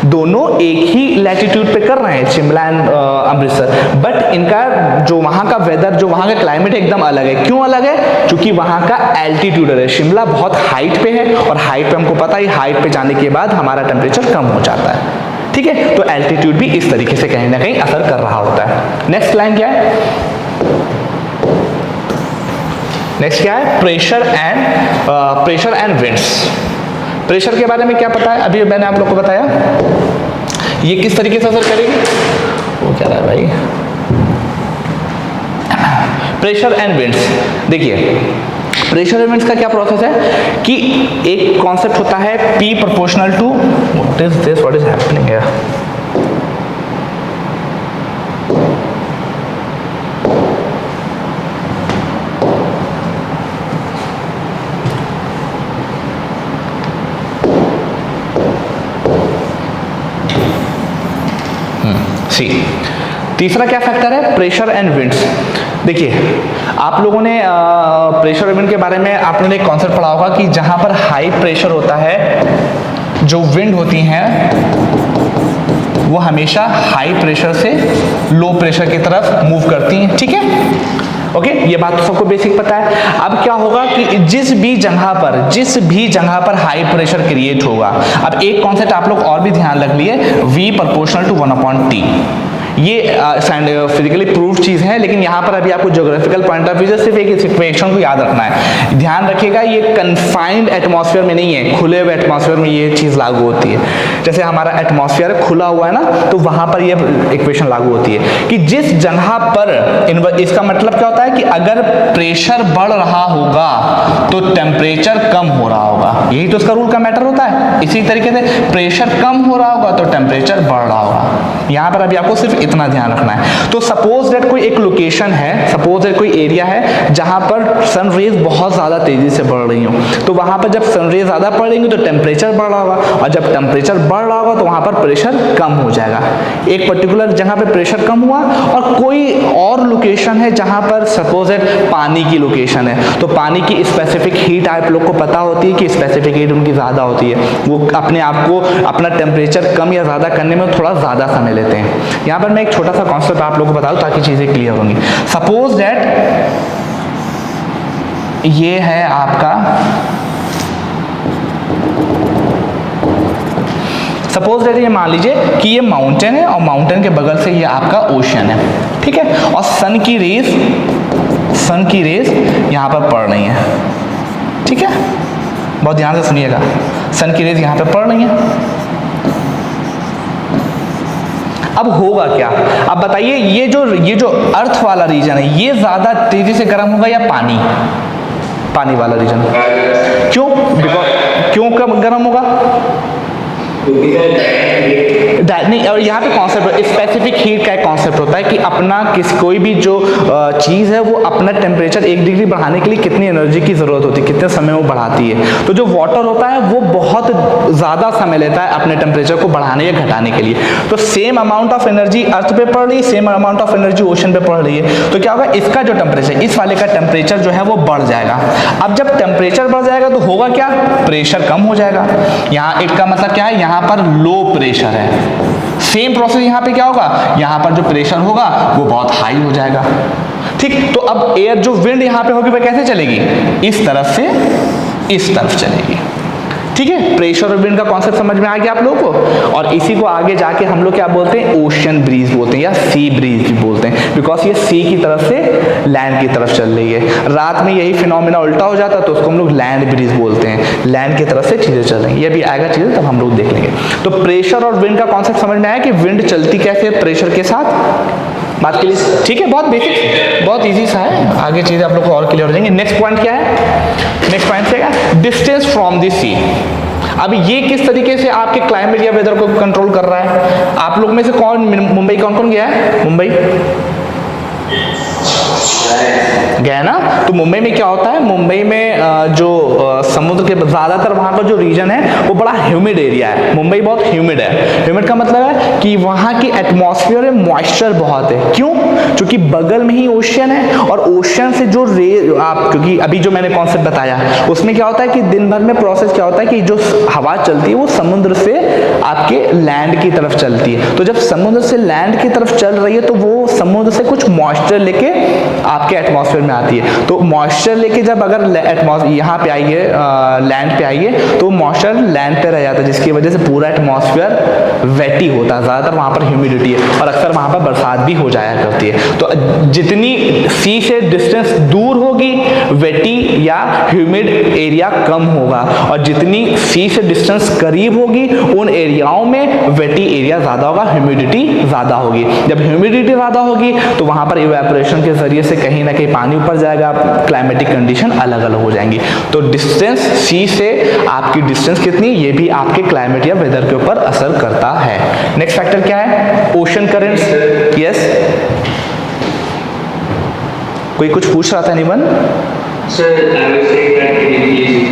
दोनों एक ही लैटिट्यूड पे कर रहे हैं, शिमला एंड अमृतसर, बट इनका जो वहाँ का वेदर, जो वहाँ का क्लाइमेट एकदम अलग है। क्यों अलग है? क्योंकि वहाँ का एल्टीट्यूड है। शिमला बहुत हाइट पे है, और हाइट पे हमको पता है हाइट पे जाने के बाद हमारा टेम्परेचर कम हो जाता है, ठीक है। तो एल्टीट्यूड भी इस तरीके से कहीं ना कहीं असर कर रहा होता है। नेक्स्ट लाइन क्या है? नेक्स्ट क्या है? Pressure and winds. प्रेशर के बारे में क्या पता है? अभी मैंने आप लोग को बताया, ये किस तरीके से असर करेगी, वो क्या रहा है भाई, प्रेशर एंड विंड्स। देखिए प्रेशर एंड विंड्स का क्या प्रोसेस है कि एक कॉन्सेप्ट होता है P proportional to, what is this, what is happening here, तीसरा क्या फैक्टर है? Pressure and winds. देखिए आप लोगों ने प्रेशर और विंड के बारे में आपने एक कॉन्सेप्ट पढ़ा होगा कि जहां पर हाई प्रेशर होता है, जो विंड होती हैं वो हमेशा हाई प्रेशर से लो प्रेशर की तरफ मूव करती हैं, ठीक है। ओके, ये बात तो सबको बेसिक पता है। अब क्या होगा कि जिस भी जगह पर हाई प्रेशर क्रिएट होगा, अब एक कॉन्सेप्ट आप लोग और भी ध्यान रख लिए, V प्रोपोर्शनल टू 1/T। ये फिजिकली प्रूव चीज है, लेकिन यहाँ पर अभी आपको ज्योग्राफिकल पॉइंट ऑफ व्यू से सिर्फ एक इक्वेशन को याद रखना है। ध्यान रखिएगा ये कन्फाइंड एटमॉस्फेयर में नहीं है, खुले हुए एटमॉस्फेयर में ये चीज लागू होती है। जैसे हमारा एटमॉस्फेयर खुला हुआ है ना, तो वहां पर ये इक्वेशन लागू होती है कि जिस जगह पर, इसका मतलब क्या होता है कि अगर प्रेशर बढ़ रहा होगा तो टेम्परेचर कम हो रहा होगा। यही तो इसका रूल का मैटर होता है। इसी तरीके से प्रेशर कम हो रहा होगा तो टेम्परेचर बढ़ रहा होगा। यहाँ पर अभी आपको सिर्फ इतना ध्यान रखना है। तो सपोज दैट कोई एक लोकेशन है, सपोज दैट कोई एरिया है जहां पर सन रेज बहुत ज़्यादा तेज़ी से बढ़ रही हो, तो वहां पर जब सन रेज ज़्यादा पड़ेंगे तो टेम्परेचर बढ़ रहा होगा, और जब टेम्परेचर बढ़ रहा होगा तो वहां पर प्रेशर कम हो जाएगा। एक पर्टिकुलर जगह पे प्रेशर कम हुआ, और कोई और लोकेशन है जहां पर सपोज दैट पानी की लोकेशन है, तो पानी की स्पेसिफिक हीट आप लोग को पता होती है कि स्पेसिफिक हीट उनकी ज़्यादा होती है, वो अपने आप को अपना टेम्परेचर कम या ज़्यादा करने में थोड़ा ज़्यादा समय लेते हैं। यहाँ पर मैं एक छोटा सा कॉन्सेप्ट आप लोगों को बता दूँ ताकि चीज़ें क्लियर होंगी। सपोज दैट ये है आपका, सपोज दैट ये मान लीजिए कि ये माउंटेन है और माउंटेन के बगल से ये आपका ओशन है, ठीक है, और सन की रेज यहाँ पर पड़ रही है, ठीक है, बहुत ध्यान से सुनिएगा, सन की रेज यहाँ पे पड़ रही है। अब होगा क्या, अब बताइए, ये जो अर्थ वाला रीजन है ये ज्यादा तेजी से गर्म होगा या पानी वाला रीजन? क्यों? क्यों कम गर्म होगा? नहीं, और यहाँ पे कॉन्सेप्ट स्पेसिफिक हीट का एक कॉन्सेप्ट होता है कि अपना कोई भी जो चीज़ है वो अपना टेम्परेचर 1 डिग्री बढ़ाने के लिए कितनी एनर्जी की ज़रूरत होती है, कितने समय वो बढ़ाती है। तो जो वाटर होता है वो बहुत ज़्यादा समय लेता है अपने टेम्परेचर को बढ़ाने या घटाने के लिए। तो सेम अमाउंट ऑफ एनर्जी अर्थ पे पड़ रही है, same amount of energy ocean पे पड़ रही है, तो क्या होगा, इसका जो टेम्परेचर, इस वाले का टेम्परेचर जो है वो बढ़ जाएगा। अब जब टेम्परेचर बढ़ जाएगा तो होगा क्या, प्रेशर कम हो जाएगा। यहाँ एक का मतलब क्या है, यहाँ पर लो प्रेशर है। सेम प्रोसेस यहाँ पे क्या होगा, यहाँ पर जो प्रेशर होगा वो बहुत हाई हो जाएगा, ठीक। तो अब एयर जो विंड यहाँ पे होगी वह कैसे चलेगी, इस तरफ से इस तरफ चलेगी, ठीक है। प्रेशर और विंड का कॉन्सेप्ट समझ में आ गया आप लोगों को। और इसी को आगे जाके हम लोग क्या बोलते हैं, ओशन ब्रीज बोलते हैं या सी ब्रीज भी बोलते हैं, बिकॉज ये सी की तरफ से लैंड की तरफ चल रही है। रात में यही फिनोमिना उल्टा हो जाता तो उसको हम लोग लैंड ब्रीज बोलते हैं, लैंड की तरफ से चीजें चल रही हैं। ये भी आएगा चीजें तब हम लोग देख लेंगे। तो प्रेशर और विंड का कॉन्सेप्ट समझ में आया कि विंड चलती कैसे है प्रेशर के साथ, बात के लिए, ठीक है। बहुत बेसिक, बहुत इजी सा है, आगे चीजें आप लोग को और क्लियर हो जाएंगे। नेक्स्ट पॉइंट क्या है, नेक्स्ट पॉइंट क्या है, डिस्टेंस फ्रॉम द सी। अब ये किस तरीके से आपके क्लाइमेट या वेदर को कंट्रोल कर रहा है। आप लोग में से कौन मुंबई कौन गया है, मुंबई गया ना। तो मुंबई में क्या होता है, मुंबई में जो समुद्र के ज़्यादातर वहाँ का जो रीजन है वो बड़ा ह्यूमिड एरिया है। मुंबई बहुत ह्यूमिड है। ह्यूमिड का मतलब है कि वहाँ की एटमॉस्फेयर में मॉइस्चर बहुत है। क्यों? क्योंकि बगल में ही ओशन है, और ओशन से जो क्योंकि अभी जो मैंने कॉन्सेप्ट बताया उसमें क्या होता है कि दिन भर में प्रोसेस क्या होता है कि जो हवा चलती है वो समुद्र से आपके लैंड की तरफ चलती है। तो जब समुद्र से लैंड की तरफ चल रही है तो वो समुद्र से कुछ मॉइस्चर लेके आपके एटमॉस्फेयर में आती है। तो मॉइस्चर लेके जब अगर यहाँ पे आई है, लैंड पे आई है, तो मॉइस्चर लैंड पे रह जाता है, जिसकी वजह से पूरा एटमॉस्फेयर वेटी होता है। ज़्यादातर वहाँ पर ह्यूमिडिटी है और अक्सर वहाँ पर बरसात भी हो जाया करती है। तो जितनी सी से डिस्टेंस दूर होगी वेटी या ह्यूमिड एरिया कम होगा, और जितनी सी से डिस्टेंस करीब होगी उन एरियाओं में वेटी एरिया ज़्यादा होगा, ह्यूमिडिटी ज़्यादा होगी। जब ह्यूमिडिटी ज़्यादा होगी तो वहाँ पर इवेपोरेशन के जरिए से कहीं ना कहीं पानी ऊपर जाएगा, क्लाइमेटिक कंडीशन अलग अलग हो जाएंगी। तो डिस्टेंस सी से आपकी डिस्टेंस कितनी, ये भी आपके क्लाइमेट या वेदर के ऊपर असर करता है। नेक्स्ट फैक्टर क्या है, ओशन करेंट्स। यस, कोई कुछ पूछ रहा था निबन? Sir, I was saying that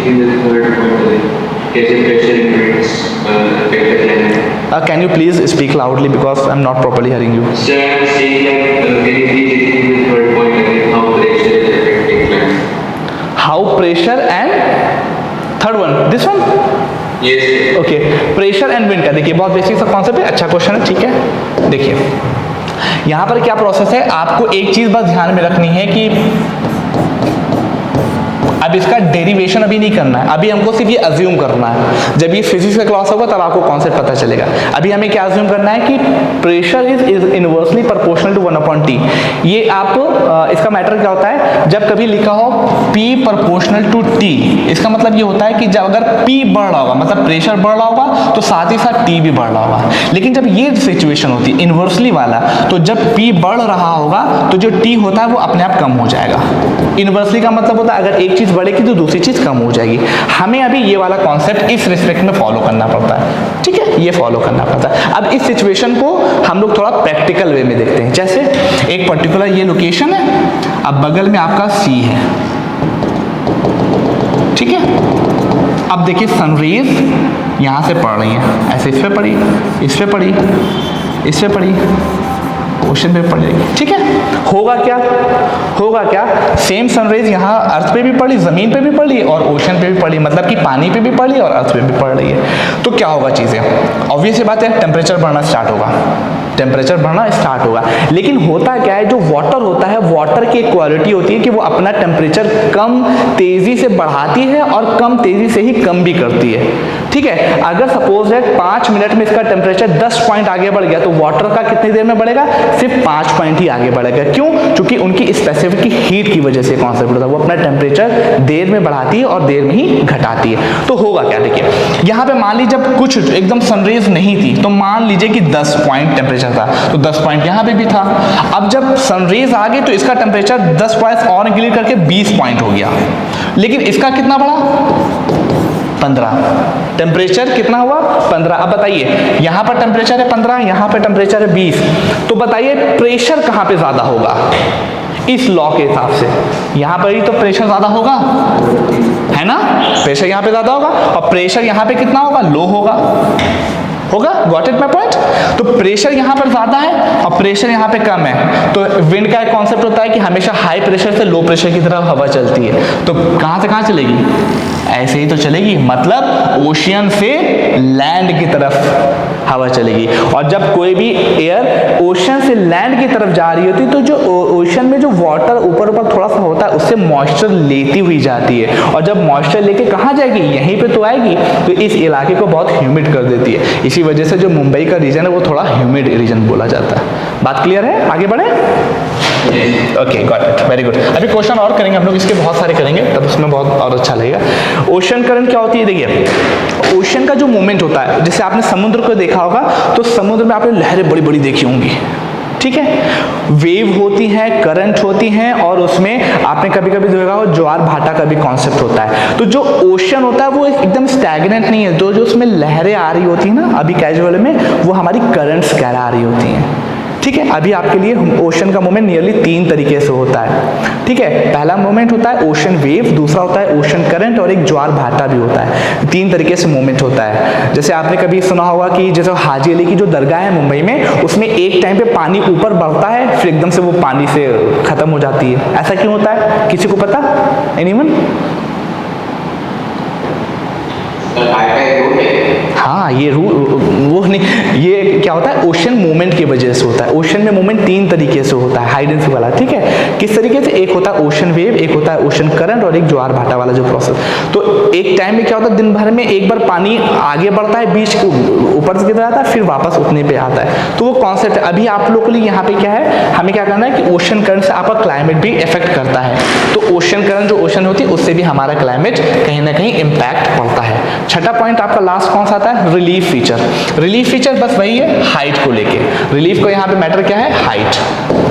in the third point कैसे pressure inverts affect the climate. Can you please speak loudly because I'm not properly hearing you. Sir, I was saying that can you please explain the third point again, how pressure is affecting climate? How pressure and third one, this one? Yes, sir. Okay, pressure and wind का देखिए बहुत basic सा concept है, अच्छा question है, ठीक है। देखिए यहाँ पर क्या प्रोसेस है, आपको एक चीज बस ध्यान में रखनी है कि अब इसका डेरिवेशन अभी नहीं करना है, अभी हमको सिर्फ ये अज्यूम करना है। जब ये फिजिक्स का क्लास होगा तब आपको कॉन्सेप्ट पता चलेगा। अभी हमें क्या अज्यूम करना है कि pressure is inversely proportional to 1/T। ये आप इसका मैटर क्या होता है, जब कभी लिखा हो P प्रोपोर्शनल टू T, इसका मतलब ये होता है कि जब अगर P बढ़ रहा होगा मतलब प्रेशर बढ़ रहा होगा तो साथ ही साथ T भी बढ़ रहा होगा। लेकिन जब ये सिचुएशन होती है इनवर्सली वाला, तो जब P बढ़ रहा होगा तो जो T होता है वो अपने आप कम हो जाएगा। इनवर्सली का मतलब होता है अगर एक चीज बढ़ेगी तो दूसरी चीज़ कम हो जाएगी। हमें अभी ये वाला कॉन्सेप्ट इस रिस्पेक्ट में फॉलो करना पड़ता है, ठीक है, ये फॉलो करना पड़ता है। अब इस सिचुएशन को हम लोग थोड़ा प्रैक्टिकल वे में देखते हैं। जैसे एक पर्टिकुलर ये लोकेशन है, अब बगल में आपका सी है, ठीक है। अब देखिए सनरेज यहाँ से पड़ रही है, ऐसे इस पे पड़ी, इस पे पड़ी, इस पे पड़ी, ओशन पे पड़ जाएगी, ठीक है। होगा क्या, होगा क्या, सेम सनरेज यहाँ अर्थ पे भी पड़ी, ज़मीन पे भी पड़ी और ओशन पे भी पड़ी, मतलब कि पानी पे भी पड़ी और अर्थ पे भी पड़ रही है। तो क्या होगा चीज़ें, ऑब्वियस बात है, टेम्परेचर बढ़ना स्टार्ट होगा, टेम्परेचर बढ़ना स्टार्ट होगा। लेकिन होता क्या है, जो वाटर होता है, वाटर की एक क्वालिटी होती है कि वो अपना टेम्परेचर कम तेज़ी से बढ़ाती है और कम तेज़ी से ही कम भी करती है, ठीक है। अगर सपोज है 5 मिनट में इसका टेम्परेचर 10 पॉइंट आगे बढ़ गया तो वाटर का कितनी देर में बढ़ेगा, सिर्फ 5 पॉइंट ही आगे बढ़ेगा। क्यों, क्योंकि उनकी स्पेसिफिक हीट की वजह से कॉन्सेप्ट होता है, वो अपना टेम्परेचर देर में बढ़ाती है और देर में ही घटाती है। तो होगा क्या, देखिए यहाँ पे मान लीजिए जब कुछ एकदम सनरेज नहीं थी तो मान लीजिए कि 10 पॉइंट टेम्परेचर था, तो 10 पॉइंट यहाँ पे भी था। अब जब सनरेज आ गई तो इसका टेम्परेचर 10 पॉइंट और इंक्रीज करके 20 पॉइंट हो गया, लेकिन इसका कितना बढ़ा, 15। टेम्परेचर कितना हुआ, 15। अब बताइए यहाँ पर टेम्परेचर है 15, यहाँ पर टेम्परेचर है 20, तो बताइए प्रेशर कहाँ पे ज्यादा होगा इस लॉ के हिसाब से, यहाँ पर ही तो प्रेशर ज्यादा होगा, है ना, प्रेशर यहाँ पे ज्यादा होगा और प्रेशर यहाँ पे कितना होगा, लो होगा, होगा, गॉट इट माय पॉइंट। तो प्रेशर यहाँ पर ज्यादा है और प्रेशर यहाँ पे कम है, तो विंड का एक कॉन्सेप्ट होता है कि हमेशा हाई प्रेशर से लो प्रेशर की तरफ हवा चलती है, तो कहाँ से कहाँ चलेगी, ऐसे ही तो चलेगी, मतलब ओशियन से लैंड की तरफ हवा चलेगी। और जब कोई भी एयर ओशन से लैंड की तरफ जा रही होती तो जो ओशन में जो वाटर ऊपर ऊपर थोड़ा सा होता है उससे मॉइस्चर लेती हुई जाती है, और जब मॉइस्चर लेके कहाँ जाएगी, यहीं पे तो आएगी, तो इस इलाके को बहुत ह्यूमिड कर देती है। इसी वजह से जो मुंबई का रीजन है वो थोड़ा ह्यूमिड रीजन बोला जाता है। बात क्लियर है, आगे बढ़े, okay, got it, very good. अभी क्वेश्चन और करेंगे हम लोग, इसके बहुत सारे करेंगे, तब उसमें बहुत और अच्छा लगेगा। ओशन करंट क्या होती है, देखिए ओशन का जो मूवमेंट होता है, जैसे आपने समुद्र को देखा होगा तो समुद्र में आपने लहरें बड़ी बड़ी देखी होंगी, ठीक है, वेव होती हैं, करंट होती हैं, और उसमें आपने कभी कभी देखा हो ज्वार भाटा का भी कॉन्सेप्ट होता है। तो जो ओशन होता है वो एकदम स्टैग्नेंट नहीं है, तो जो उसमें लहरें आ रही होती हैं ना अभी कैजुअल में, वो हमारी करंट्स कहला रही होती हैं, ठीक है। अभी आपके लिए ओशन का मूवमेंट नियरली 3 तरीके से होता है, ठीक है। पहला मूवमेंट होता है ओशन वेव, दूसरा होता है ओशन करंट, और एक ज्वार भाटा भी होता है। 3 तरीके से मूवमेंट होता है। जैसे आपने कभी सुना होगा कि जैसे हाजी अली की जो दरगाह है मुंबई में, उसमें एक टाइम पे पानी ऊपर बढ़ता है फिर एकदम से वो पानी से खत्म हो जाती है, ऐसा क्यों होता है, किसी को पता, एनीवन? हाँ, ये वो नहीं, ये क्या होता है, ओशन मूवमेंट की वजह से होता है। ओशन में मूवमेंट 3 तरीके से होता है, हाइड एंड सीक वाला, ठीक है। किस तरीके से, एक होता है ओशन वेव, एक होता है ओशन करंट, और एक ज्वार भाटा वाला जो प्रोसेस। तो एक टाइम में क्या होता है, दिन भर में एक बार पानी आगे बढ़ता है, बीच ऊपर से गिर जाता है, फिर वापस उठने पे आता है, तो वो कॉन्सेप्ट है। अभी आप लोगों के लिए यहाँ पे क्या है, हमें क्या करना है कि ओशन करंट से आपका क्लाइमेट भी इफेक्ट करता है, तो ओशन करंट जो ओशन होती है उससे भी हमारा क्लाइमेट कहीं ना कहीं इम्पैक्ट पड़ता है। छठा पॉइंट आपका लास्ट कौन सा आता है, रिलीफ फीचर। रिलीफ फीचर बस वही है, हाइट को लेके, रिलीफ को यहाँ पे मैटर क्या है, हाइट,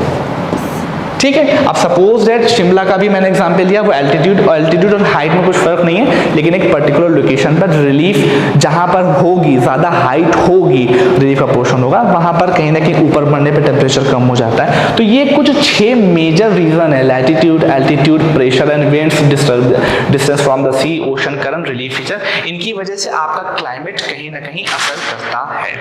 ठीक है। अब सपोज दैट शिमला का भी मैंने एग्जांपल लिया, वो एल्टीट्यूड और हाइट में कुछ फर्क नहीं है, लेकिन एक पर्टिकुलर लोकेशन पर रिलीफ जहां पर होगी, ज्यादा हाइट होगी, रिलीफ का पोर्शन होगा, वहां पर कहीं ना कहीं ऊपर बढ़ने पे टेम्परेचर कम हो जाता है। तो ये कुछ 6 मेजर रीजन है, latitude, altitude, pressure and winds, distance from the sea, ocean current, relief feature, इनकी वजह से आपका क्लाइमेट कहीं ना कहीं असर करता है।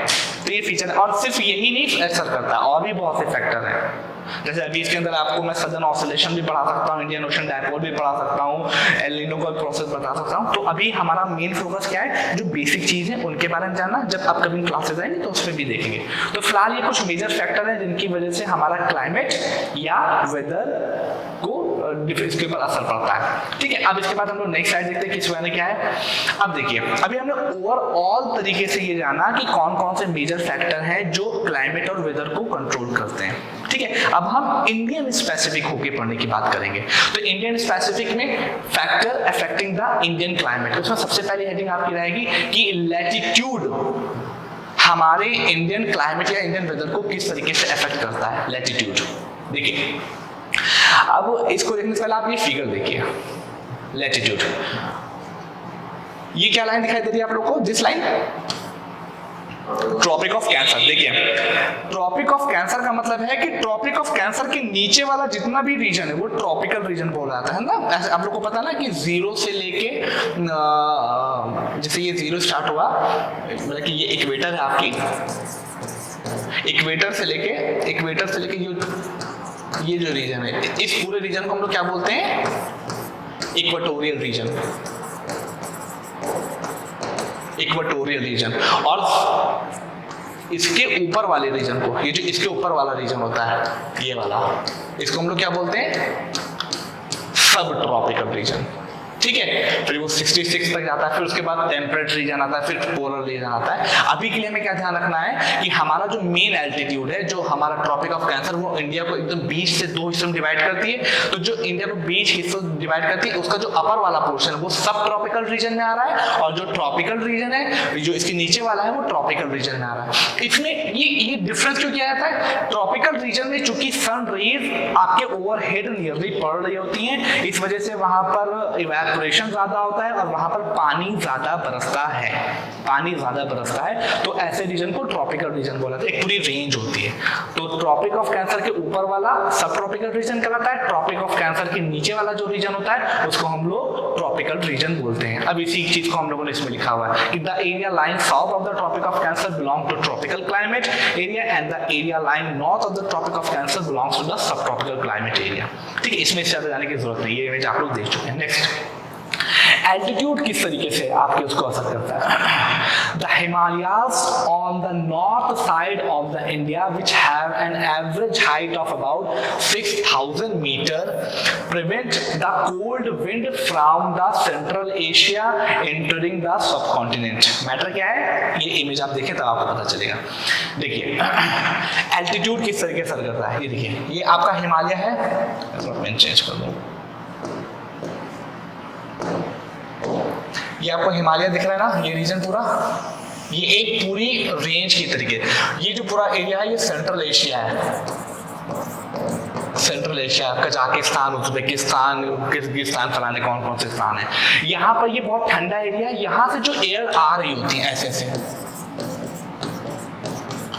तो ये फीचर, और सिर्फ यही नहीं असर करता, और भी बहुत से फैक्टर हैं। जैसे अभी इसके अंदर आपको मैं सदर्न ऑसिलेशन भी पढ़ा सकता हूँ, इंडियन ओशन डायपोल भी पढ़ा सकता हूँ, एल नीनो का प्रोसेस बता सकता हूँ। तो अभी हमारा मेन फोकस क्या है, जो बेसिक चीज है उनके बारे में जानना, जब अपकमिंग क्लासेस आएंगे तो उसमें भी देखेंगे। तो फिलहाल ये कुछ मेजर फैक्टर है जिनकी वजह से हमारा क्लाइमेट या वेदर को इसके ऊपर असर पड़ता है, ठीक है। अब इसके बाद हम लोग नेक्स्ट साइड देखते हैं कि इस वजह क्या है। अब देखिए, अभी हमने ओवरऑल तरीके से ये जाना कि कौन कौन से मेजर फैक्टर हैं जो क्लाइमेट और वेदर को कंट्रोल करते हैं, ठीक है। अब हम इंडियन स्पेसिफिक होके पढ़ने की बात करेंगे। तो इंडियन स्पेसिफिक में factor affecting the Indian climate, उसमें सबसे पहली हेडिंग आपकी रहेगी कि लैटिट्यूड हमारे इंडियन क्लाइमेट या इंडियन वेदर को किस तरीके से अफेक्ट करता है, लैटिट्यूड। देखिए, अब इसको देखने से पहले आप ये फिगर देखिए, लैटिट्यूड। ये क्या लाइन दिखाई दे रही है आप लोग को, this line, tropic of cancer. देखिए ट्रॉपिक ऑफ कैंसर का मतलब है कि ट्रॉपिक ऑफ कैंसर के नीचे वाला जितना भी रीजन है वो ट्रॉपिकल रीजन बोला जाता है ना। ऐसे आप लोग को पता ना कि जीरो से लेके जैसे ये जीरो स्टार्ट हुआ, मतलब कि ये इक्वेटर है आपकी, इक्वेटर से लेके ये जो रीजन है, इस पूरे रीजन को हम लोग क्या बोलते हैं, इक्वेटोरियल रीजन, इक्वेटोरियल रीजन। और इसके ऊपर वाले रीजन को, ये जो इसके ऊपर वाला रीजन होता है ये वाला, इसको हम लोग क्या बोलते हैं, सब ट्रॉपिकल रीजन। ठीक है, फिर वो 66 तक जाता है, फिर उसके बाद टेम्परेट रीजन आता है, फिर पोलर रीजन आता है। अभी के लिए हमें क्या ध्यान रखना है कि हमारा जो मेन एल्टीट्यूड है, जो हमारा ट्रॉपिक ऑफ कैंसर, वो इंडिया को एकदम बीच से 2 हिस्सों में डिवाइड करती है। तो जो इंडिया को बीच हिस्सों में डिवाइड करती है, उसका जो अपर वाला पोर्शन है वो सब ट्रॉपिकल रीजन में आ रहा है, और जो ट्रॉपिकल रीजन है, जो इसके नीचे वाला है, वो ट्रॉपिकल रीजन में आ रहा है। इसमें ये डिफरेंस क्यों किया जाता है, ट्रॉपिकल रीजन में चूंकि सन रेज आपके ओवरहेड नियरली पड़ रही होती हैं, इस वजह से वहां पर इवैपोरेशन ज्यादा होता है और वहां पर पानी ज्यादा बरसता है, तो ऐसे रीजन को ट्रॉपिकल रीजन बोला जाता है। एक पूरी रेंज होती है। तो ट्रॉपिक ऑफ कैंसर के ऊपर वाला सब ट्रॉपिकल रीजन कहलाता है, ट्रॉपिक ऑफ कैंसर के नीचे वाला जो रीजन होता है उसको हम लोग ट्रॉपिकल रीजन बोलते हैं। अब इसी चीज को हम लोगों ने इसमें लिखा हुआ है कि the area line south of the tropic of cancer belong to tropical climate area and the area line north of the tropic of cancer belongs to the sub tropical climate area. ठीक है, इसमें ज्यादा जाने की जरूरत नहीं है, ये इमेज आप लोग देख चुके हैं। नेक्स्ट, एल्टीट्यूड किस तरीके से आपके उसको असर करता है। The Himalayas on the north side of the India which have an average height of about 6000 metre prevent the cold wind from the central Asia entering the subcontinent. Matter क्या है, ये इमेज आप देखें तब आपको पता चलेगा। देखिए एल्टीट्यूड किस तरीके से असर करता है, ये देखिए, ये आपका हिमालय है, मैं चेंज कर दूं, ये आपको हिमालय दिख रहा है ना, ये रीजन पूरा, ये एक पूरी रेंज की तरीके, ये जो पूरा एरिया है ये सेंट्रल एशिया है, central Asia, Kazakhstan, Uzbekistan, Kyrgyzstan, फलाने कौन कौन से स्थान है। यहाँ पर ये बहुत ठंडा एरिया है, यहाँ से जो एयर आ रही होती है ऐसे ऐसे,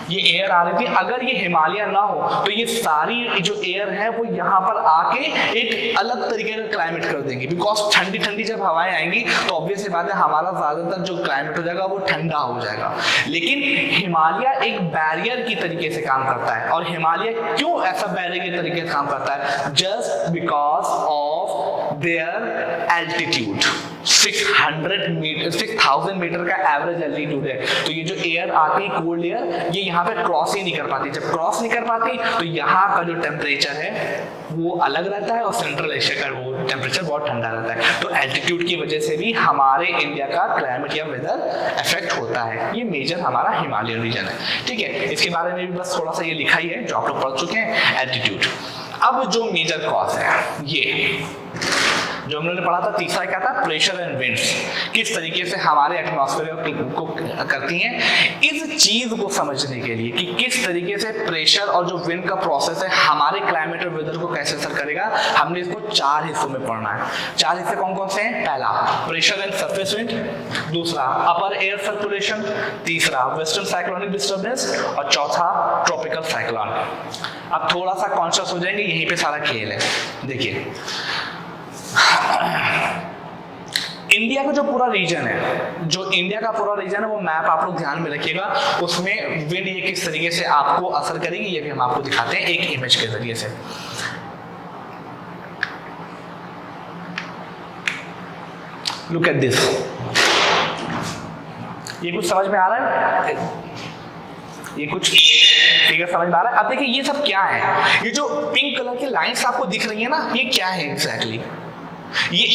ये एयर आ रही थी, अगर ये हिमालय ना हो तो ये सारी जो एयर है वो यहाँ पर आके एक अलग तरीके का क्लाइमेट कर देंगे, बिकॉज ठंडी ठंडी जब हवाएं आएंगी तो ऑब्वियस सी बात है हमारा ज्यादातर जो क्लाइमेट हो जाएगा वो ठंडा हो जाएगा। लेकिन हिमालय एक बैरियर की तरीके से काम करता है, और हिमालय क्यों ऐसा बैरियर के तरीके से काम करता है, just because of their altitude. 6000 metre का एवरेज एल्टीट्यूड है, तो ये जो एयर आती है कोल्ड एयर, ये यहाँ पे क्रॉस ही नहीं कर पाती। जब क्रॉस नहीं कर पाती तो यहाँ का जो टेम्परेचर है वो अलग रहता है, और सेंट्रल एशिया का वो टेम्परेचर बहुत ठंडा रहता है। तो एल्टीट्यूड की वजह से भी हमारे इंडिया का क्लाइमेट या वेदर इफेक्ट होता है। ये मेजर हमारा हिमालयन रीजन है। ठीक है, इसके बारे में भी बस थोड़ा सा ये लिखा ही है जो आप लोग पढ़ चुके हैं, एल्टीट्यूड। अब जो मेजर कॉज है, ये जो हम लोगों ने पढ़ा था, तीसरा क्या था, प्रेशर एंड विंड्स, किस तरीके से हमारे एटमॉस्फेयर को करती हैं। इस चीज को समझने के लिए कि किस तरीके से प्रेशर और जो विंड का प्रोसेस है हमारे क्लाइमेट और वेदर को कैसे असर करेगा, हमने इसको 4 हिस्सों में पढ़ना है। 4 हिस्से कौन कौन से हैं, पहला प्रेशर एंड सरफेस विंड, दूसरा अपर एयर सर्कुलेशन, तीसरा वेस्टर्न साइक्लोनिक डिस्टर्बेंस, और चौथा ट्रॉपिकल साइक्लोन। अब थोड़ा सा कॉन्शियस हो जाएंगे, यहीं पे सारा खेल है। देखिए इंडिया का जो पूरा रीजन है, जो इंडिया का पूरा रीजन है, वो मैप आप लोग ध्यान में रखिएगा। उसमें विंड ये किस तरीके से आपको असर करेगी ये भी हम आपको दिखाते हैं एक इमेज के जरिए से। लुक एट दिस, ये कुछ समझ में आ रहा है, ये कुछ फिगर समझ में आ रहा है। अब देखिए ये सब क्या है, ये जो पिंक कलर की लाइंस आपको दिख रही है ना, ये क्या है एग्जैक्टली, ये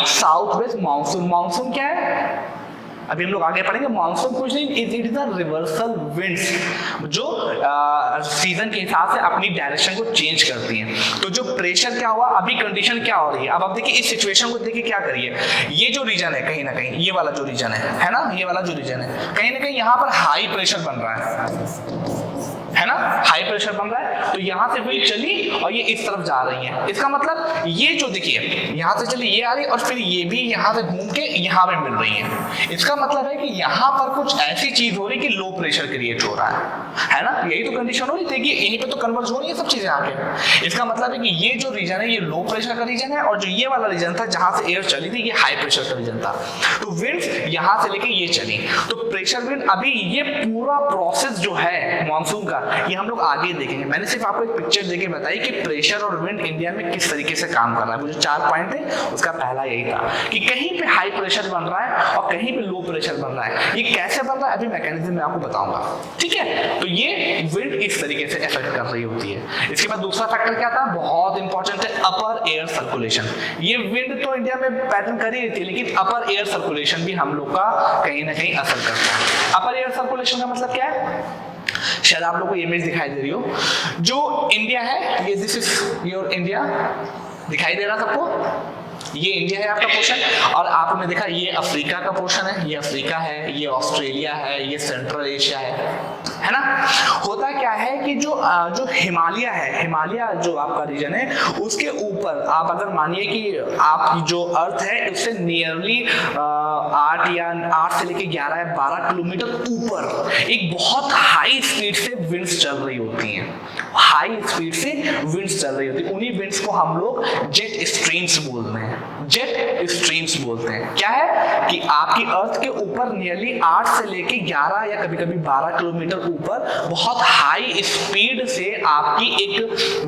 साउथ वेस्ट मानसून। मानसून क्या है, अभी हम लोग आगे पढ़ेंगे। मानसून कुछ नहीं, it is the reversal winds जो सीजन के हिसाब से अपनी डायरेक्शन को चेंज करती हैं। तो जो प्रेशर क्या हुआ, अभी कंडीशन क्या हो रही है, अब आप देखिए इस सिचुएशन को देखिए क्या करिए। ये जो रीजन है कहीं ना कहीं, ये वाला जो रीजन है ना, ये वाला जो रीजन है कहीं ना कहीं यहाँ पर हाई प्रेशर बन रहा है, है ना, हाई प्रेशर बन रहा है, तो यहाँ से विंड चली और ये इस तरफ जा रही है। इसका मतलब ये जो देखिए यहाँ से चली ये आ रही है और फिर ये भी यहाँ से घूम के यहाँ पे मिल रही है। इसका मतलब है कि यहाँ पर कुछ ऐसी चीज हो रही है कि लो प्रेशर क्रिएट हो रहा है ना, यही तो कंडीशन हो रही थी कि यहीं पे तो कन्वर्ज हो रही है सब चीजें आके। इसका मतलब है कि ये जो रीजन है ये लो प्रेशर का रीजन है और जो ये वाला रीजन था जहां से एयर चली थी ये हाई प्रेशर का रीजन था। तो विंड यहाँ से लेके ये चली, तो प्रेशर विंड अभी ये पूरा प्रोसेस जो है मॉनसून का ये हम लोग आगे देखेंगे। मैंने सिर्फ आपको एक पिक्चर देके बताई कि प्रेशर और विंड इंडिया में किस तरीके से काम कर रहा है। वो जो 4 पॉइंट थे उसका पहला यही था कि कहीं पे हाई प्रेशर बन रहा है और कहीं पे लो प्रेशर बन रहा है। ये कैसे बन रहा है अभी मैकेनिज्म में आपको बताऊंगा, ठीक है। तो ये विंड इस तरीके से इफेक्ट कर रही होती है। इसके बाद दूसरा फैक्टर क्या था, बहुत इंपॉर्टेंट है, अपर एयर सर्कुलेशन। ये विंड तो इंडिया में पैटर्न कर ही रहती है लेकिन अपर एयर सर्कुलेशन भी हम लोग का कहीं ना कहीं असर करता है। अपर एयर सर्कुलेशन का मतलब क्या है, शायद आप लोगों को इमेज दिखाई दे रही हो, जो इंडिया है ये दिस इज योर इंडिया, दिखाई दे रहा सबको, ये इंडिया है आपका पोर्शन और आपने देखा ये अफ्रीका का पोर्शन है, ये अफ्रीका है, ये ऑस्ट्रेलिया है, ये सेंट्रल एशिया है ना। होता क्या है कि जो हिमालय है, हिमालय जो आपका रीजन है उसके ऊपर आप अगर मानिए कि आपकी जो अर्थ है उससे नियरली 8 से लेके 11 या 12 किलोमीटर ऊपर एक बहुत हाई स्पीड से विंड्स चल रही होती हैं, हाई स्पीड से विंड्स चल रही होती है। उन्हीं विंड्स को हम लोग जेट स्ट्रीम्स बोलते हैं, जेट स्ट्रीम्स बोलते हैं। क्या है कि आपकी अर्थ के ऊपर नियरली 8 से लेके 11 या कभी कभी 12 किलोमीटर ऊपर बहुत हाई स्पीड से आपकी एक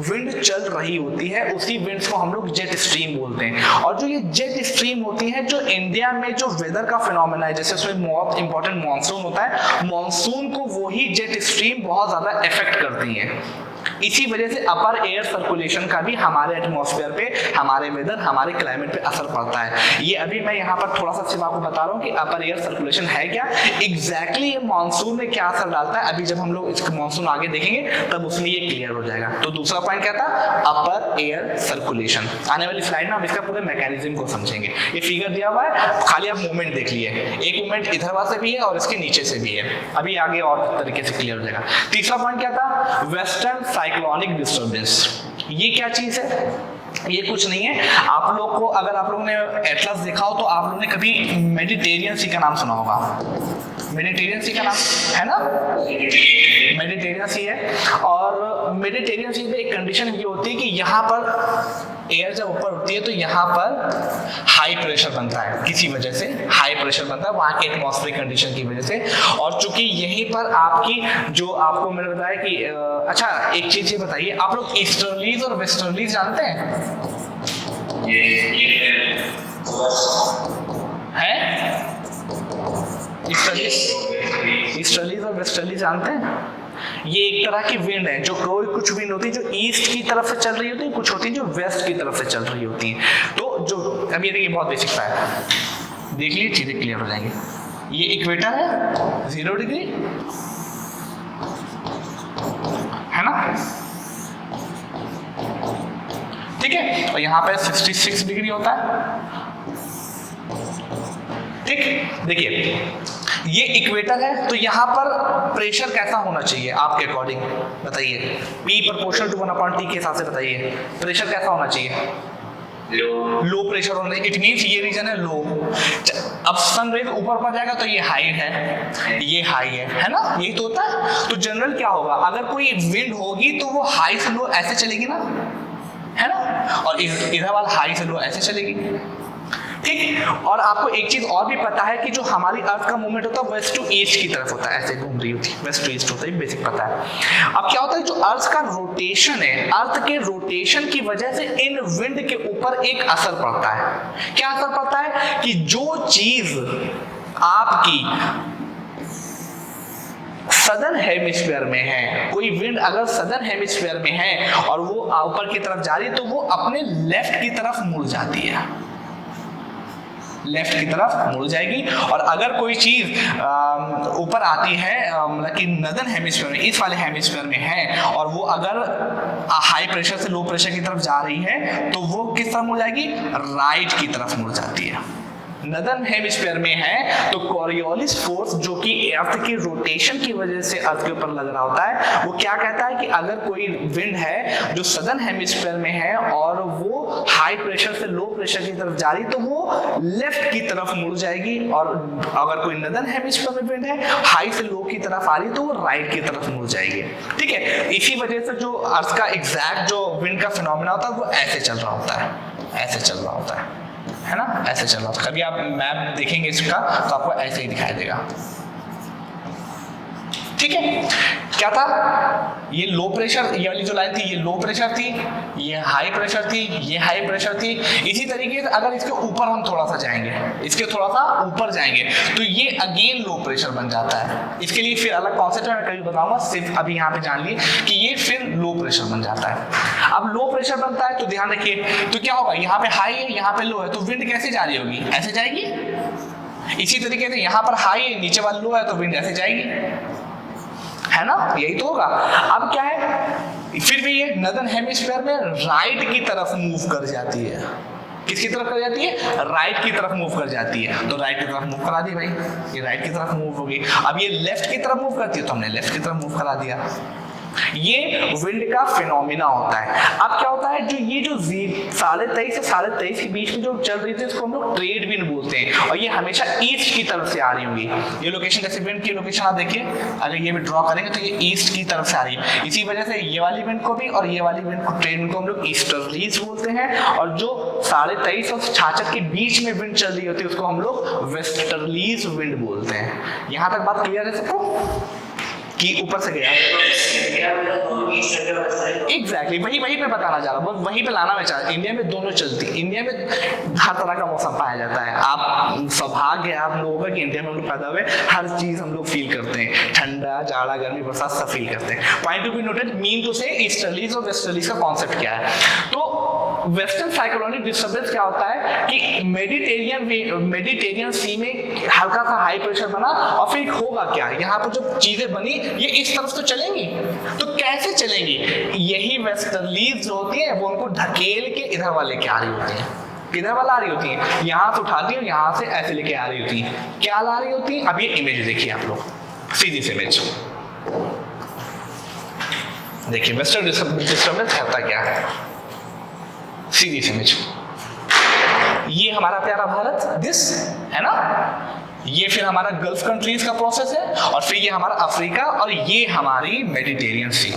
विंड चल रही होती है, उसी विंड्स को हम लोग जेट स्ट्रीम बोलते हैं। और जो ये जेट स्ट्रीम होती है जो इंडिया में जो वेदर का फिनोमेना है, जैसे उसमें बहुत इंपॉर्टेंट मॉनसून होता है, मॉनसून को वही जेट स्ट्रीम बहुत ज्यादा इफेक्ट करती है। इसी वजह से अपर एयर सर्कुलेशन का भी हमारे एटमॉस्फेयर पे, हमारे वेदर, हमारे क्लाइमेट पे असर पड़ता है। ये अभी मैं यहाँ पर थोड़ा सा सिर्फ आपको बता रहा हूँ कि अपर एयर सर्कुलेशन है क्या, एग्जैक्टली ये मॉनसून में क्या असर डालता है। अभी जब हम लोग इसका मॉनसून आगे देखेंगे तब उसमें ये क्लियर हो जाएगा। तो दूसरा पॉइंट क्या था, अपर एयर सर्कुलेशन। आने वाली स्लाइड में हम इसका पूरे मैकेनिज्म को समझेंगे। ये फिगर दिया हुआ है, खाली आप मूवमेंट देख लिए, एक मूवमेंट इधर वाला से भी है और इसके नीचे से भी है, अभी आगे और तरीके से क्लियर हो जाएगा। तीसरा पॉइंट क्या था, वेस्टर्न साइक्लोनिक डिस्टर्बेंस। ये क्या चीज है, ये कुछ नहीं है। आप लोग को अगर आप लोगों ने एटलस देखा हो तो आप लोगों ने कभी मेडिटेरियन सी का नाम सुना होगा, मेडिटेरियन सी का नाम है ना, मेडिटेरियन सी है। और मेडिटेरियन सी में एक कंडीशन ये होती है कि यहाँ पर एयर जब ऊपर उठती है तो यहाँ पर हाई प्रेशर बनता है, किसी वजह से हाई प्रेशर बनता है वहाँ के एटमॉस्फेरिक कंडीशन की वजह से। और चूंकि यहीं पर आपकी जो आपको मैंने बताया कि अच्छा एक चीज ये बताइए, आप लोग ईस्टर्लीज और वेस्टर्लीज जानते हैं? ईस्टर्लीज और वेस्टर्लीज जानते हैं? ये एक तरह की विंड है, जो कोई कुछ विंड होती है जो ईस्ट की तरफ से चल रही होती है, कुछ होती है जो वेस्ट की तरफ से चल रही होती है। तो जो अब ये देखिए बहुत बेसिक है, देख लीजिए चीजें क्लियर हो जाएंगी। ये इक्वेटर है 0 डिग्री है ना, ठीक है, और यहाँ पे 66 डिग्री होता है, ठीक। देखिए ये इक्वेटर है, तो यहाँ पर प्रेशर कैसा होना चाहिए आपके अकॉर्डिंग बताइए, P प्रोपोर्शनल टू 1/T के हिसाब से बताइए प्रेशर कैसा होना चाहिए, लो प्रेशर होना चाहिए। इट मींस ये रीजन है लो, अब सन रेज ऊपर पर जाएगा तो ये हाई है, ये हाई है ना, यही तो होता है। तो जनरल क्या होगा, अगर कोई विंड होगी तो वो हाई से लो ऐसे चलेगी ना, है ना, और इधर वाला हाई से लो ऐसे चलेगी, ठीक। और आपको एक चीज और भी पता है कि जो हमारी अर्थ का मूवमेंट होता है वेस्ट टू ईस्ट की तरफ होता है, ऐसे घूम रही होती है, वेस्ट टू ईस्ट होता है, बेसिक पता है। अब क्या होता है, जो अर्थ का रोटेशन है, अर्थ के रोटेशन की वजह से इन विंड के ऊपर एक असर पड़ता है। क्या असर पड़ता है कि जो चीज आपकी सदर्न हेमिस्फीयर में है, कोई विंड अगर सदर्न हेमिस्फीयर में है और वो ऊपर की तरफ जा रही है तो वो अपने लेफ्ट की तरफ मुड़ जाती है, लेफ्ट की तरफ मुड़ जाएगी। और अगर कोई चीज ऊपर आती है मतलब कि नदर्न हेमिस्फीयर में, इस वाले हेमिस्फीयर में है और वो अगर हाई प्रेशर से लो प्रेशर की तरफ जा रही है तो वो किस तरफ मुड़ जाएगी, राइट की तरफ मुड़ जाती है, नदर्न हेमिस्फीयर में है तो कॉरियोलिस फोर्स जो कि अर्थ की रोटेशन की वजह से अर्थ के ऊपर लग रहा होता है, वो क्या कहता है कि अगर कोई विंड है जो सदर्न हेमिस्फीयर में है और वो हाई प्रेशर से लो प्रेशर की तरफ जा रही तो वो लेफ्ट की तरफ मुड़ जाएगी, और अगर कोई नदर्न हेमिस्फीयर में विंड है हाई से लो की तरफ आ रही तो वो राइट की तरफ मुड़ जाएगी। ठीक है, इसी वजह से जो अर्थ का एग्जैक्ट जो विंड का फिनोमेना होता है वो ऐसे चल रहा होता है, ऐसे चल रहा होता है ना, ऐसे चल रहा होता है। कभी आप मैप देखेंगे इसका तो आपको ऐसे ही दिखाई देगा। ठीक है, क्या था ये लो प्रेशर, ये वाली जो लाइन थी ये लो प्रेशर थी, ये हाई प्रेशर थी, ये हाई प्रेशर थी। इसी तरीके से अगर इसके ऊपर हम थोड़ा सा जाएंगे, इसके थोड़ा सा ऊपर जाएंगे तो ये अगेन लो प्रेशर बन जाता है। इसके लिए फिर अलग कॉन्सेप्ट मैं कभी बताऊंगा, सिर्फ अभी यहाँ पे जान लिए कि ये फिर लो प्रेशर बन जाता है। अब लो प्रेशर बनता है तो ध्यान रखिए, तो क्या होगा, यहाँ पे हाई है यहाँ पे लो है, तो विंड कैसे जा रही होगी, ऐसे जाएगी। इसी तरीके से यहाँ पर हाई है नीचे वाला लो है तो विंड ऐसे जाएगी, है ना, यही तो होगा। अब क्या है, फिर भी ये नदर्न हेमिस्फीयर में राइट की तरफ मूव कर जाती है। किसकी तरफ कर जाती है, राइट की तरफ मूव कर जाती है, तो राइट की तरफ मूव करा दी भाई, ये राइट की तरफ मूव होगी। अब ये लेफ्ट की तरफ मूव करती है तो हमने लेफ्ट की तरफ मूव करा दिया। ये विंड का फिनोमिना होता है। अब क्या होता है, जो ये जो 23.5 से 23.5 के बीच में जो चल रही थी इसको हम लोग ट्रेड विंड बोलते हैं, और ये हमेशा ईस्ट की तरफ से आ रही होंगी। ये लोकेशन जैसे विंड की लोकेशन आप देखिए, अगर ये भी ड्रॉ करेंगे तो ये ईस्ट की तरफ से आ रही है। इसी वजह से ये वाली विंड को भी और ये वाली विंड को, ट्रेड विंड को हम लोग ईस्टर्लीज बोलते हैं, और जो 23.5 और 66 के बीच में विंड चल रही होती है उसको हम लोग वेस्टर्लीज विंड बोलते हैं। यहां तक बात क्लियर है सबको कि ऊपर से गया? एग्जैक्टली वही मैं बताना चाह रहा हूँ, वहीं पे लाना मैं चाह रहा हूँ। इंडिया में दोनों चलती, इंडिया में हर तरह का मौसम पाया जाता है। आप सौभाग्य है आप लोगों का कि इंडिया में हम लोग पैदा हुए, हर चीज हम लोग फील करते हैं, ठंडा जाड़ा गर्मी बरसात सब फील करते हैं। Point to be noted, mean to say easterlies और वेस्टर्लीज का कॉन्सेप्ट क्या है। तो वेस्टर्न साइक्लोनिक डिस्टर्बेंस क्या होता है कि मेडिटेरियन सी में हल्का सा हाई प्रेशर बना, और फिर होगा क्या, यहाँ पर जो चीजें बनी ये इस तरफ तो चलेंगी, तो कैसे चलेंगी, यही वेस्टर्लीज जो होती है वो उनको ढकेल के इधर वाले के आ रही होती है, किधर वाला आ रही होती है, यहाँ से उठाती है, यहाँ से ऐसे लेके आ रही होती है। क्या ला रही होती है, अब ये इमेज देखिए आप लोग, सीधी सी इमेज देखिए, वेस्टर्न डिस्टर्बेंस करता क्या है, सीधी सी इमेज, ये हमारा प्यारा भारत, दिस है ना, ये फिर हमारा गल्फ कंट्रीज का प्रोसेस है, और फिर ये हमारा अफ्रीका, और ये हमारी मेडिटेरियन सी,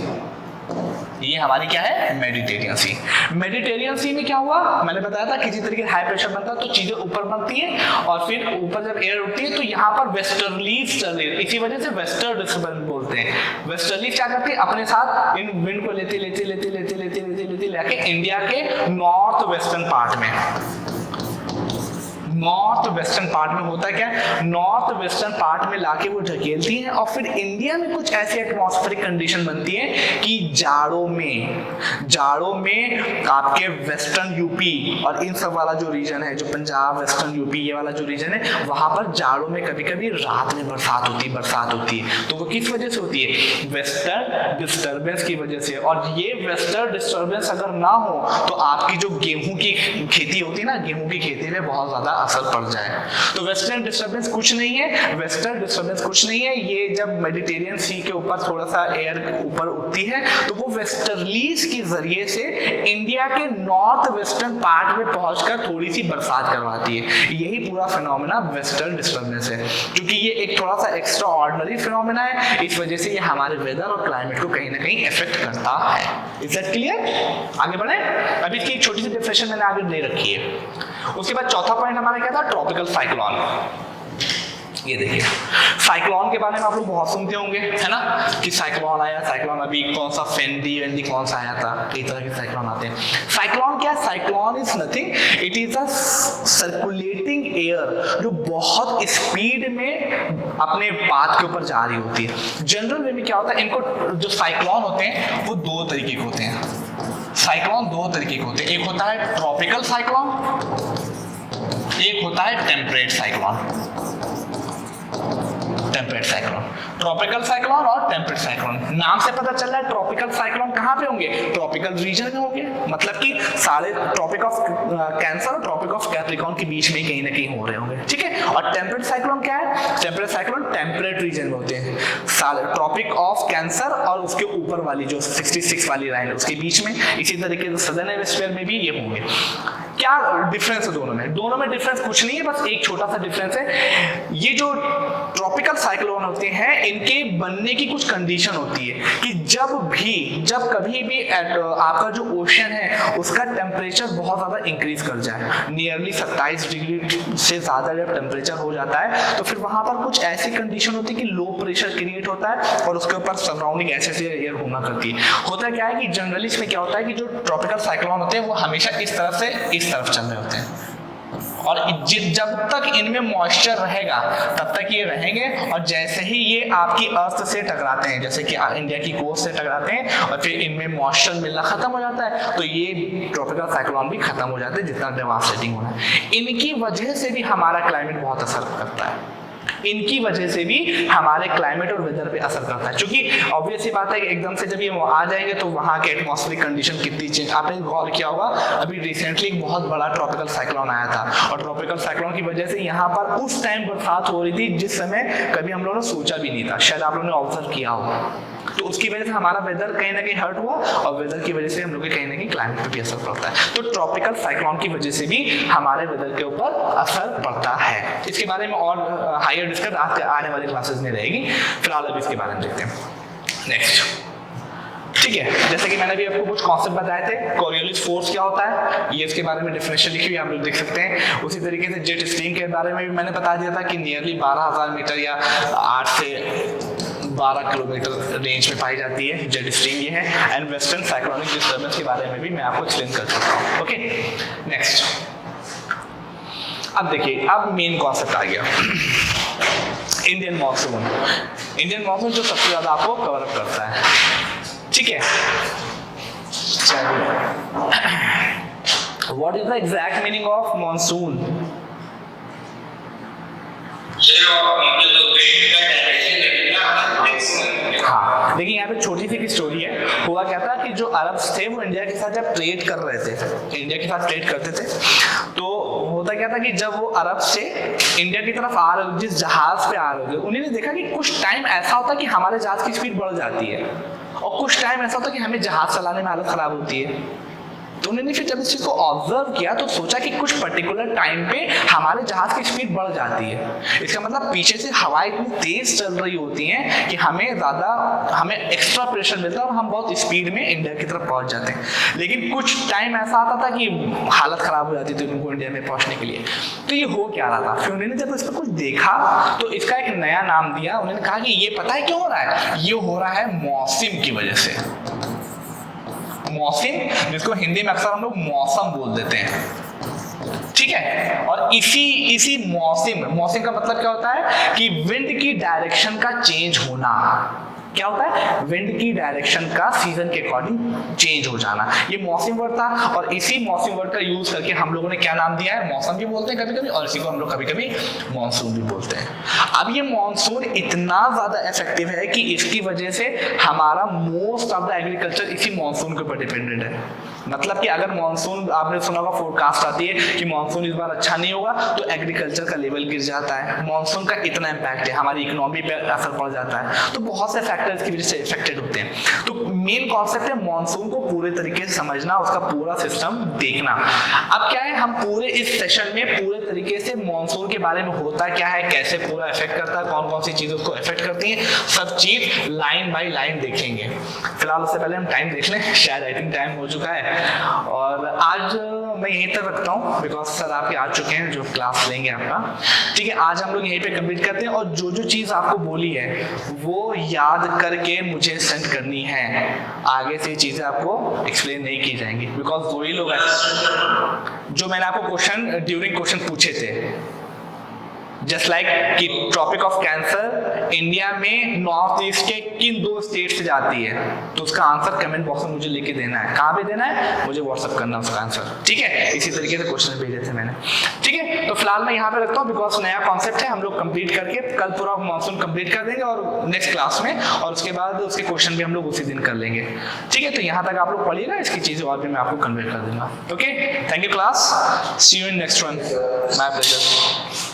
ये हमारी क्या है, मेडिटेरियन सी। मेडिटेरियन सी में क्या हुआ, मैंने बताया था किसी तरीके हाई प्रेशर बनता है तो चीजें ऊपर बनती है, और फिर ऊपर जब एयर उठती है तो यहाँ पर वेस्टर्लीज चल रही है, इसी वजह से वेस्टर्न डिस्टर्बेंस बोलते हैं। वेस्टर्लीज क्या करती है, अपने साथ इन विंड को लेते लेके इंडिया के नॉर्थ वेस्टर्न पार्ट में, नॉर्थ वेस्टर्न पार्ट में होता है क्या, नॉर्थ वेस्टर्न पार्ट में लाके वो ढकेलती हैं, और फिर इंडिया में कुछ ऐसी एटमॉस्फेरिक कंडीशन बनती है कि जाड़ों में आपके वेस्टर्न यूपी और इन सब वाला जो रीजन है, जो पंजाब वेस्टर्न यूपी ये वाला जो रीजन है, वहां पर जाड़ों में कभी कभी रात में बरसात होती है। तो वो किस वजह से होती है, वेस्टर्न डिस्टर्बेंस की वजह से। और ये वेस्टर्न डिस्टर्बेंस अगर ना हो तो आपकी जो गेहूं की खेती होती है ना, गेहूं की खेती में बहुत ज्यादा असर पड़ जाए। तो वेस्टर्न डिस्टर्बेंस कुछ नहीं है, ये जब मेडिटेरियन सी के ऊपर थोड़ा सा एयर ऊपर उठती है तो वो वेस्टर्लीज के जरिए से इंडिया के नॉर्थ वेस्टर्न पार्ट में पहुंचकर थोड़ी सी बरसात करवाती है। यही पूरा फिनोमेना वेस्टर्न डिस्टर्बेंस है। क्योंकि ये एक थोड़ा सा एक्स्ट्रा ऑर्डिनरी फिनोमेना है, इस वजह से ये हमारे वेदर और क्लाइमेट को कहीं ना कहीं इफेक्ट करता है। Is that clear? आगे बढ़े। अभी इसकी एक छोटी सी डिफिनेशन मैंने आगे दे रखी है। उसके बाद चौथा पॉइंट हमारा क्या था, ट्रॉपिकल साइक्लोन। ये देखिए, साइक्लोन के बारे में आप लोग बहुत सुनते होंगे, है ना, कि साइक्लोन आया, साइक्लोन अभी कौन सा फेंडी कौन सा आया था, कई तरह के साइक्लोन आते हैं। साइक्लोन क्या है? Cyclone is nothing, it is a circulating air जो बहुत स्पीड में अपने पाथ के ऊपर जा रही होती है। जनरल वे में क्या होता है, इनको जो साइक्लोन होते हैं वो दो तरीके के होते हैं। साइक्लोन दो तरीके के होते हैं, एक होता है ट्रॉपिकल साइक्लोन, एक होता है temperate cyclone. Temperate cyclone. Tropical cyclone और टेम्परेट साइक्लोन, नाम से पता चल रहा है ट्रॉपिकल साइक्लोन कहाँ पे होंगे, ट्रॉपिकल रीजन में होंगे, मतलब कि सारे ट्रॉपिक ऑफ कैंसर और ट्रॉपिक ऑफ कैप्रिकॉर्न के बीच में कहीं ना कहीं हो रहे होंगे, ठीक है। और टेम्परेट साइक्लोन क्या है, टेम्परेट साइक्लोन टेम्परेट रीजन में होते हैं, सारे ट्रॉपिक ऑफ कैंसर और उसके ऊपर वाली जो 66 वाली लाइन है उसके बीच में। इसी तरीके से सदर्न हेमिस्फीयर में भी ये होंगे। क्या डिफरेंस है दोनों में, दोनों में डिफरेंस कुछ नहीं है, बस एक छोटा सा डिफरेंस है। ये जो ट्रॉपिकल साइक्लोन होते हैं इनके बनने की कुछ कंडीशन होती है कि जब कभी भी आपका जो ओशन है उसका टेम्परेचर बहुत ज्यादा इंक्रीज कर जाए, नियरली 27 डिग्री से ज्यादा जब टेम्परेचर हो जाता है तो फिर वहां पर कुछ ऐसी कंडीशन होती है कि लो प्रेशर क्रिएट होता है और उसके ऊपर सराउंडिंग ऐसे एयर होना करती है। होता क्या है कि जनरली इसमें क्या होता है कि जो ट्रॉपिकल साइक्लोन होते हैं वो हमेशा इस तरफ से इस तरफ चल रहे होते हैं और जब तक इनमें मॉइस्चर रहेगा तब तक ये रहेंगे, और जैसे ही ये आपकी अर्थ से टकराते हैं, जैसे कि इंडिया की कोस्ट से टकराते हैं और फिर इनमें मॉइस्चर मिलना खत्म हो जाता है तो ये ट्रॉपिकल साइक्लोन भी खत्म हो जाते हैं, जितना डेवास्टेटिंग होना है। इनकी वजह से भी हमारा क्लाइमेट बहुत असर करता है, इनकी वजह से भी हमारे क्लाइमेट और वेदर पे असर करता है, क्योंकि ऑब्वियस ही बात है कि एकदम से जब ये आ जाएंगे तो वहाँ के एटमॉस्फेरिक कंडीशन कितनी चेंज। आपने गौर किया होगा अभी रिसेंटली एक बहुत बड़ा ट्रॉपिकल साइक्लोन आया था और ट्रॉपिकल साइक्लोन की वजह से यहाँ पर उस टाइम बरसात हो रही थी जिस समय कभी हम लोगों ने सोचा भी नहीं था, शायद आप लोगों ने ऑब्जर्व किया होगा। तो उसकी वजह से हमारा वेदर कहीं ना कहीं हर्ट हुआ और वेदर की वजह से हम लोग के कहीं ना कहीं क्लाइमेट पे भी असर पड़ता है। तो ट्रॉपिकल साइक्लोन की वजह से भी हमारे वेदर के ऊपर असर पड़ता है। इसके बारे में और हायर डिस्कस आज आने वाले क्लासेस में रहेगी, फिलहाल अभी इसके बारे में देखते हैं। नेक्स्ट, ठीक है, जैसे कि मैंने भी आपको कुछ कॉन्सेप्ट बताए थे। कोरियोलिस फोर्स क्या होता है, ये इसके बारे में डेफिनेशन लिखी हुई आप लोग देख सकते हैं। उसी तरीके से जेट स्ट्रीम के बारे में भी मैंने बता दिया था कि नियरली 12,000 मीटर या 8 से 12 किलोमीटर रेंज में पाई जाती है जेट स्ट्रीम, ये है। एंड वेस्टर्न साइक्लोनिक डिस्टर्बेंस के बारे में भी मैं आपको एक्सप्लेन कर सकता हूँ। ओके, नेक्स्ट, अब देखिए, अब मेन कॉन्सेप्ट आ गया इंडियन मॉनसून। इंडियन मॉनसून जो सबसे ज्यादा आपको कवर अप करता है, ठीक है। चलिए, what is the exact meaning of monsoon? हाँ, देखिए यहाँ पे छोटी सी स्टोरी है। हुआ क्या था कि जो अरब्स थे वो इंडिया के साथ जब ट्रेड कर रहे थे, इंडिया के साथ ट्रेड करते थे, तो होता क्या था कि जब वो अरब से इंडिया की तरफ आ रहे, जिस जहाज पे आ रहे थे, उन्होंने देखा कि कुछ टाइम ऐसा होता है कि हमारे जहाज की स्पीड बढ़ जाती है और कुछ टाइम ऐसा होता है कि हमें जहाज चलाने में हालत खराब होती है। तो उन्होंने फिर जब इस चीज को ऑब्जर्व किया तो सोचा कि कुछ पर्टिकुलर टाइम पे हमारे जहाज की स्पीड बढ़ जाती है। इसका मतलब पीछे से हवा इतनी तेज चल रही होती है कि हमें एक्स्ट्रा प्रेशर मिलता है और हम बहुत स्पीड में इंडिया की तरफ पहुंच जाते हैं। लेकिन कुछ टाइम ऐसा आता था कि हालत खराब हो जाती थी उनको इंडिया में पहुंचने के लिए। तो ये हो क्या रहा था, फिर उन्होंने जब इस पर कुछ देखा तो इसका एक नया नाम दिया। उन्होंने कहा कि ये पता है क्यों हो रहा है, ये हो रहा है मौसम की वजह से। मौसम, जिसको हिंदी में अक्सर हम लोग मौसम बोल देते हैं, ठीक है। और इसी मौसम का मतलब क्या होता है कि विंड की डायरेक्शन का चेंज होना। क्या होता है, विंड की डायरेक्शन का सीजन के अकॉर्डिंग चेंज हो जाना, ये मौसम वर्ड था। और इसी मौसम वर्ड का यूज करके हम लोगों ने क्या नाम दिया है, मौसम भी बोलते हैं कभी कभी, और इसी को हम लोग कभी कभी मानसून भी बोलते हैं। अब ये मानसून इतना ज्यादा इफेक्टिव है कि इसकी वजह से हमारा मोस्ट ऑफ द एग्रीकल्चर इसी मानसून के ऊपर डिपेंडेंट है। मतलब कि अगर मानसून, आपने सुना होगा फोरकास्ट आती है कि मानसून इस बार अच्छा नहीं होगा तो एग्रीकल्चर का लेवल गिर जाता है। मानसून का इतना इम्पैक्ट है, हमारी इकोनॉमी पे असर पड़ जाता है। तो बहुत से फैक्टर्स की वजह से इफेक्टेड होते हैं। तो मेन कॉन्सेप्ट है मानसून को पूरे तरीके से समझना, उसका पूरा सिस्टम देखना। अब क्या है, हम पूरे इस सेशन में पूरे तरीके से मानसून के बारे में होता क्या है, कैसे पूरा इफेक्ट करता है, कौन कौन सी चीजें उसको इफेक्ट करती हैं, सब चीज लाइन बाय लाइन देखेंगे। फिलहाल उससे पहले हम टाइम देख लें, शायद आई थिंक टाइम हो चुका है। और आज मैं यहीं तक रखता हूँ बिकॉज सर आपके आ चुके हैं जो क्लास लेंगे आपका, ठीक है। आज हम लोग यहीं पे कंप्लीट करते हैं और जो जो चीज़ आपको बोली है वो याद करके मुझे सेंड करनी है। आगे से चीज़ें आपको एक्सप्लेन नहीं की जाएंगी बिकॉज वही लोग जो मैंने आपको क्वेश्चन ड्यूरिंग क्वेश्चन पूछे थे जस्ट लाइक कि ट्रॉपिक ऑफ कैंसर इंडिया में नॉर्थ ईस्ट के किन 2 स्टेट से जाती है, तो उसका आंसर कमेंट बॉक्स में मुझे लिख के देना है। कहाँ पे देना है? मुझे व्हाट्सअप करना उसका आंसर, ठीक है। इसी तरीके से क्वेश्चन भेजे थे मैंने, ठीक है। तो फिलहाल मैं यहाँ पे रखता हूँ, बिकॉज नया कॉन्सेप्ट है, हम लोग कंप्लीट करके कल पूरा मानसून कंप्लीट कर देंगे और नेक्स्ट क्लास में, और उसके बाद उसके क्वेश्चन भी हम लोग उसी दिन कर लेंगे, ठीक है। तो यहाँ तक आप लोग पढ़िएगा, इसकी चीजें और भी मैं आपको कन्वे कर दूंगा। Okay, thank you class, see you in next one, my pleasure.